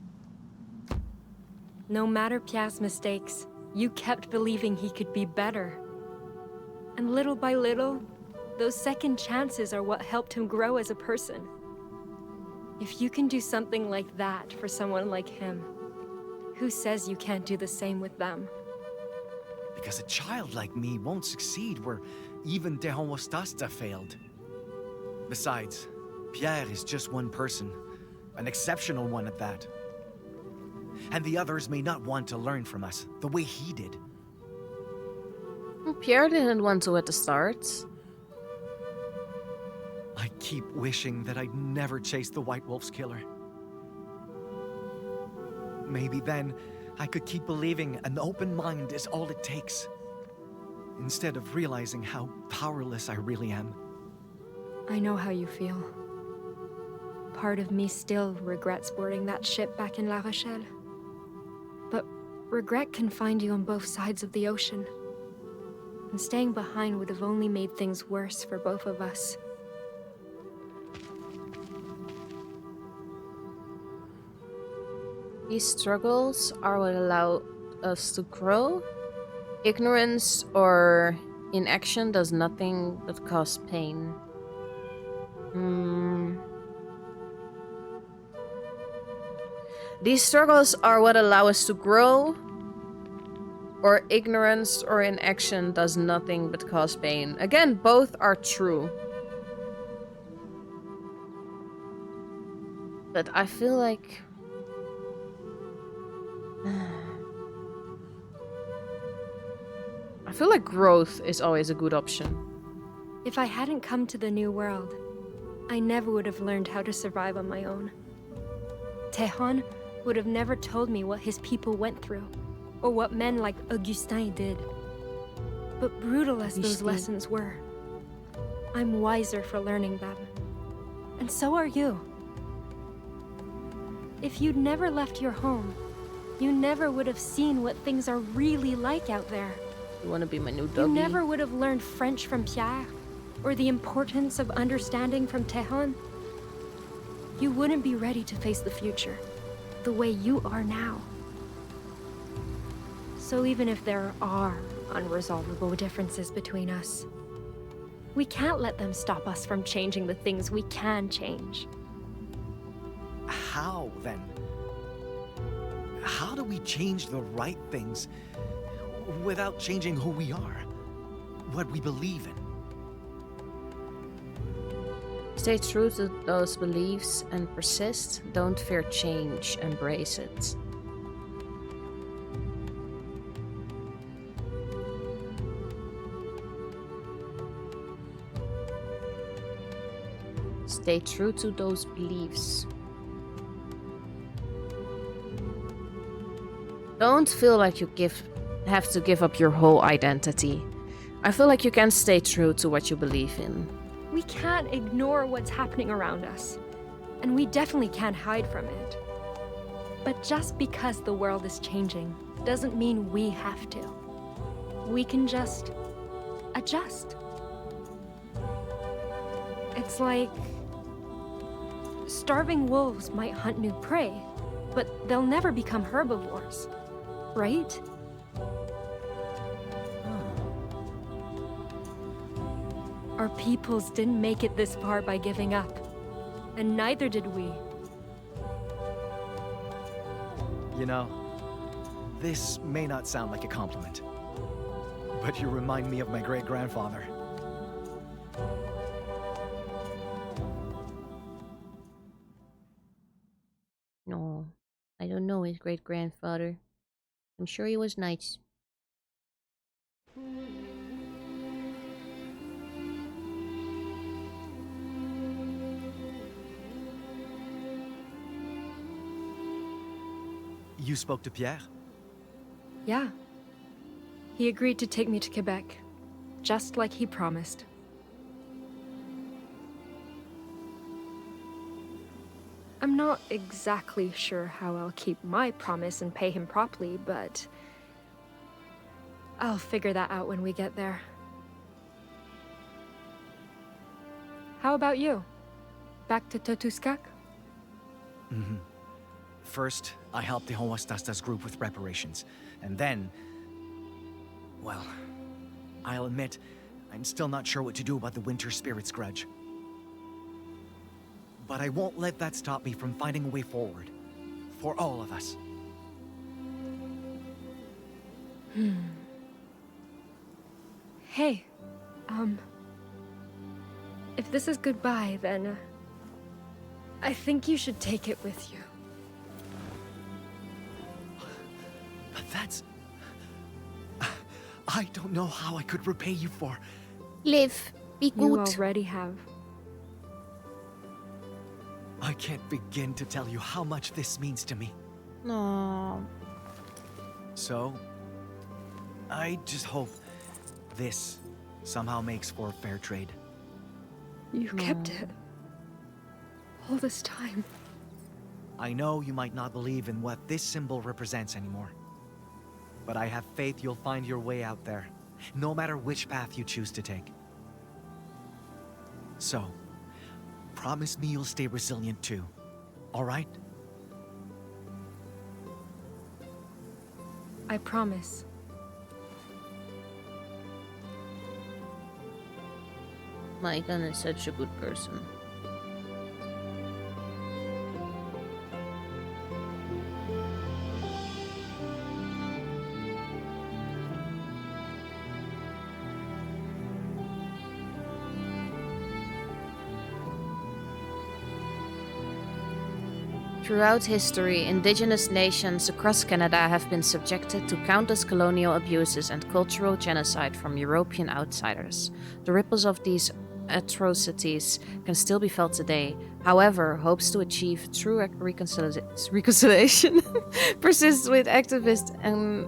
No matter Pierre's mistakes, you kept believing he could be better. And little by little, those second chances are what helped him grow as a person. If you can do something like that for someone like him, who says you can't do the same with them? Because a child like me won't succeed where even Tehon Wostasta failed. Besides, Pierre is just one person, an exceptional one at that. And the others may not want to learn from us the way he did. Well, Pierre didn't want to at the start. I keep wishing that I'd never chased the White Wolf's killer. Maybe then I could keep believing an open mind is all it takes, instead of realizing how powerless I really am. I know how you feel. Part of me still regrets boarding that ship back in La Rochelle. But regret can find you on both sides of the ocean. And staying behind would have only made things worse for both of us. These struggles are what allow us to grow. Ignorance or inaction does nothing but cause pain. These struggles are what allow us to grow. Or ignorance or inaction does nothing but cause pain. Again, both are true. But I feel like I feel like growth is always a good option. If I hadn't come to the New World, I never would have learned how to survive on my own. Tejon would have never told me what his people went through, or what men like Augustin did. But brutal as those lessons were, I'm wiser for learning them. And so are you. If you'd never left your home, you never would have seen what things are really like out there. You want to be my new doggy? You never would have learned French from Pierre, or the importance of understanding from Tejon. You wouldn't be ready to face the future, the way you are now. So even if there are unresolvable differences between us, we can't let them stop us from changing the things we can change. How, then? How do we change the right things without changing who we are? What we believe in? Stay true to those beliefs and persist. Don't fear change, embrace it. Stay true to those beliefs. Don't feel like you have to give up your whole identity. I feel like you can stay true to what you believe in. We can't ignore what's happening around us, and we definitely can't hide from it. But just because the world is changing doesn't mean we have to. We can just adjust. It's like starving wolves might hunt new prey, but they'll never become herbivores, right? Our peoples didn't make it this far by giving up, and neither did we. You know, this may not sound like a compliment, but you remind me of my great-grandfather. No, I don't know his great-grandfather. I'm sure he was nice. You spoke to Pierre? Yeah. He agreed to take me to Quebec, just like he promised. I'm not exactly sure how I'll keep my promise and pay him properly, but I'll figure that out when we get there. How about you? Back to Totuskak? Mm-hmm. First, I helped the Homostasta's group with reparations, and then... well, I'll admit, I'm still not sure what to do about the Winter Spirit's grudge. But I won't let that stop me from finding a way forward. For all of us. Hey, if this is goodbye, then I think you should take it with you. But that's... I don't know how I could repay you for... Live. Be good. You already have. I can't begin to tell you how much this means to me. No. So, I just hope this somehow makes for a fair trade. You kept it. All this time. I know you might not believe in what this symbol represents anymore. But I have faith you'll find your way out there, no matter which path you choose to take. So, promise me you'll stay resilient too, all right? I promise. Maiken is such a good person. Throughout history, Indigenous nations across Canada have been subjected to countless colonial abuses and cultural genocide from European outsiders. The ripples of these atrocities can still be felt today. However, hopes to achieve true reconciliation persist with activists and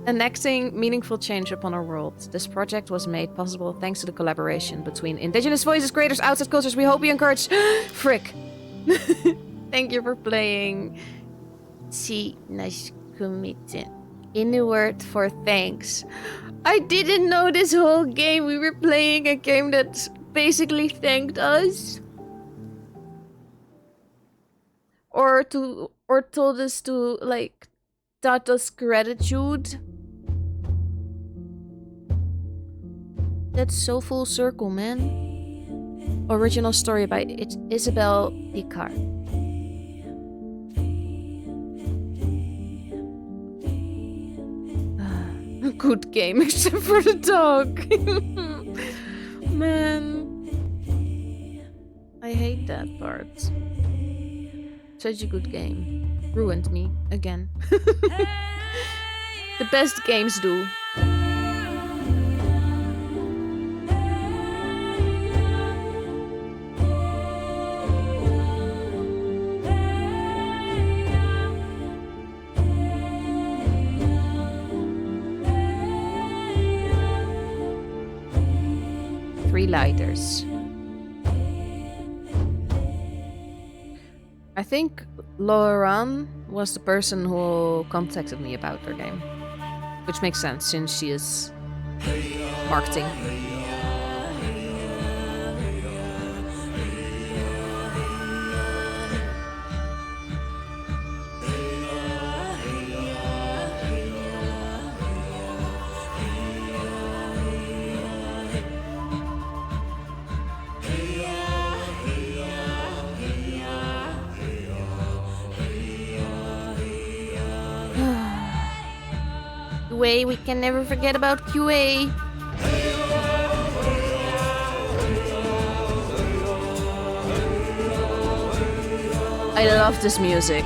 enacting meaningful change upon our world. This project was made possible thanks to the collaboration between Indigenous voices, creators, outside cultures. We hope you encourage... Frick! Thank you for playing. Inuit for thanks. I didn't know this whole game. We were playing a game that basically thanked us. Or told us to, like, taught us gratitude. That's so full circle, man. Original story by Isabel Picard. Good game, except for the dog. Man. I hate that part. Such a good game. Ruined me again. The best games do. Three lighters. I think Lauren was the person who contacted me about their game. Which makes sense since she is marketing. QA, we can never forget about QA. I love this music.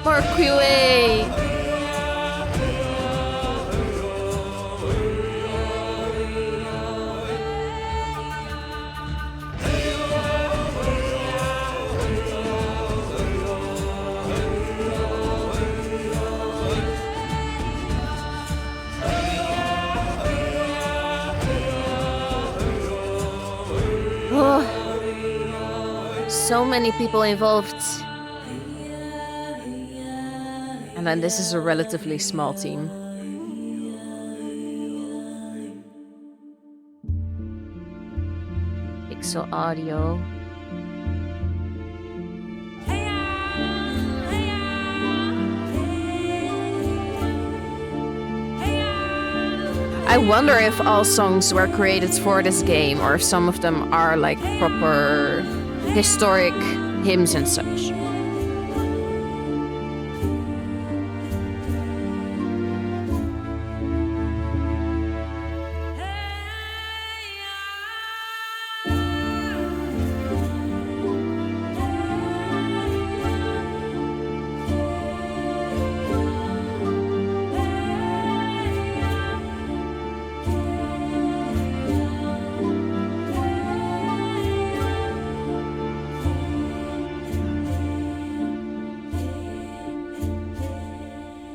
More QA. So many people involved. And then this is a relatively small team. Pixel audio. I wonder if all songs were created for this game or if some of them are like proper historic hymns and such.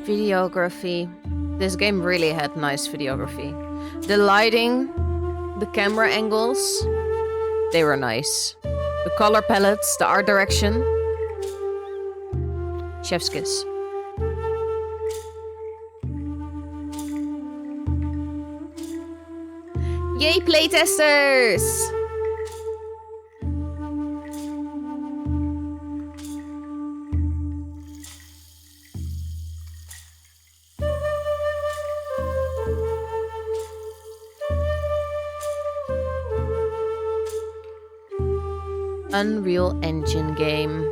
Videography. This game really had nice videography. The lighting, the camera angles, they were nice. The color palettes, the art direction. Chef's kiss. Yay, playtesters! Unreal Engine game.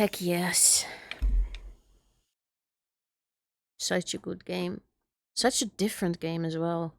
Heck yes. Such a good game. Such a different game as well.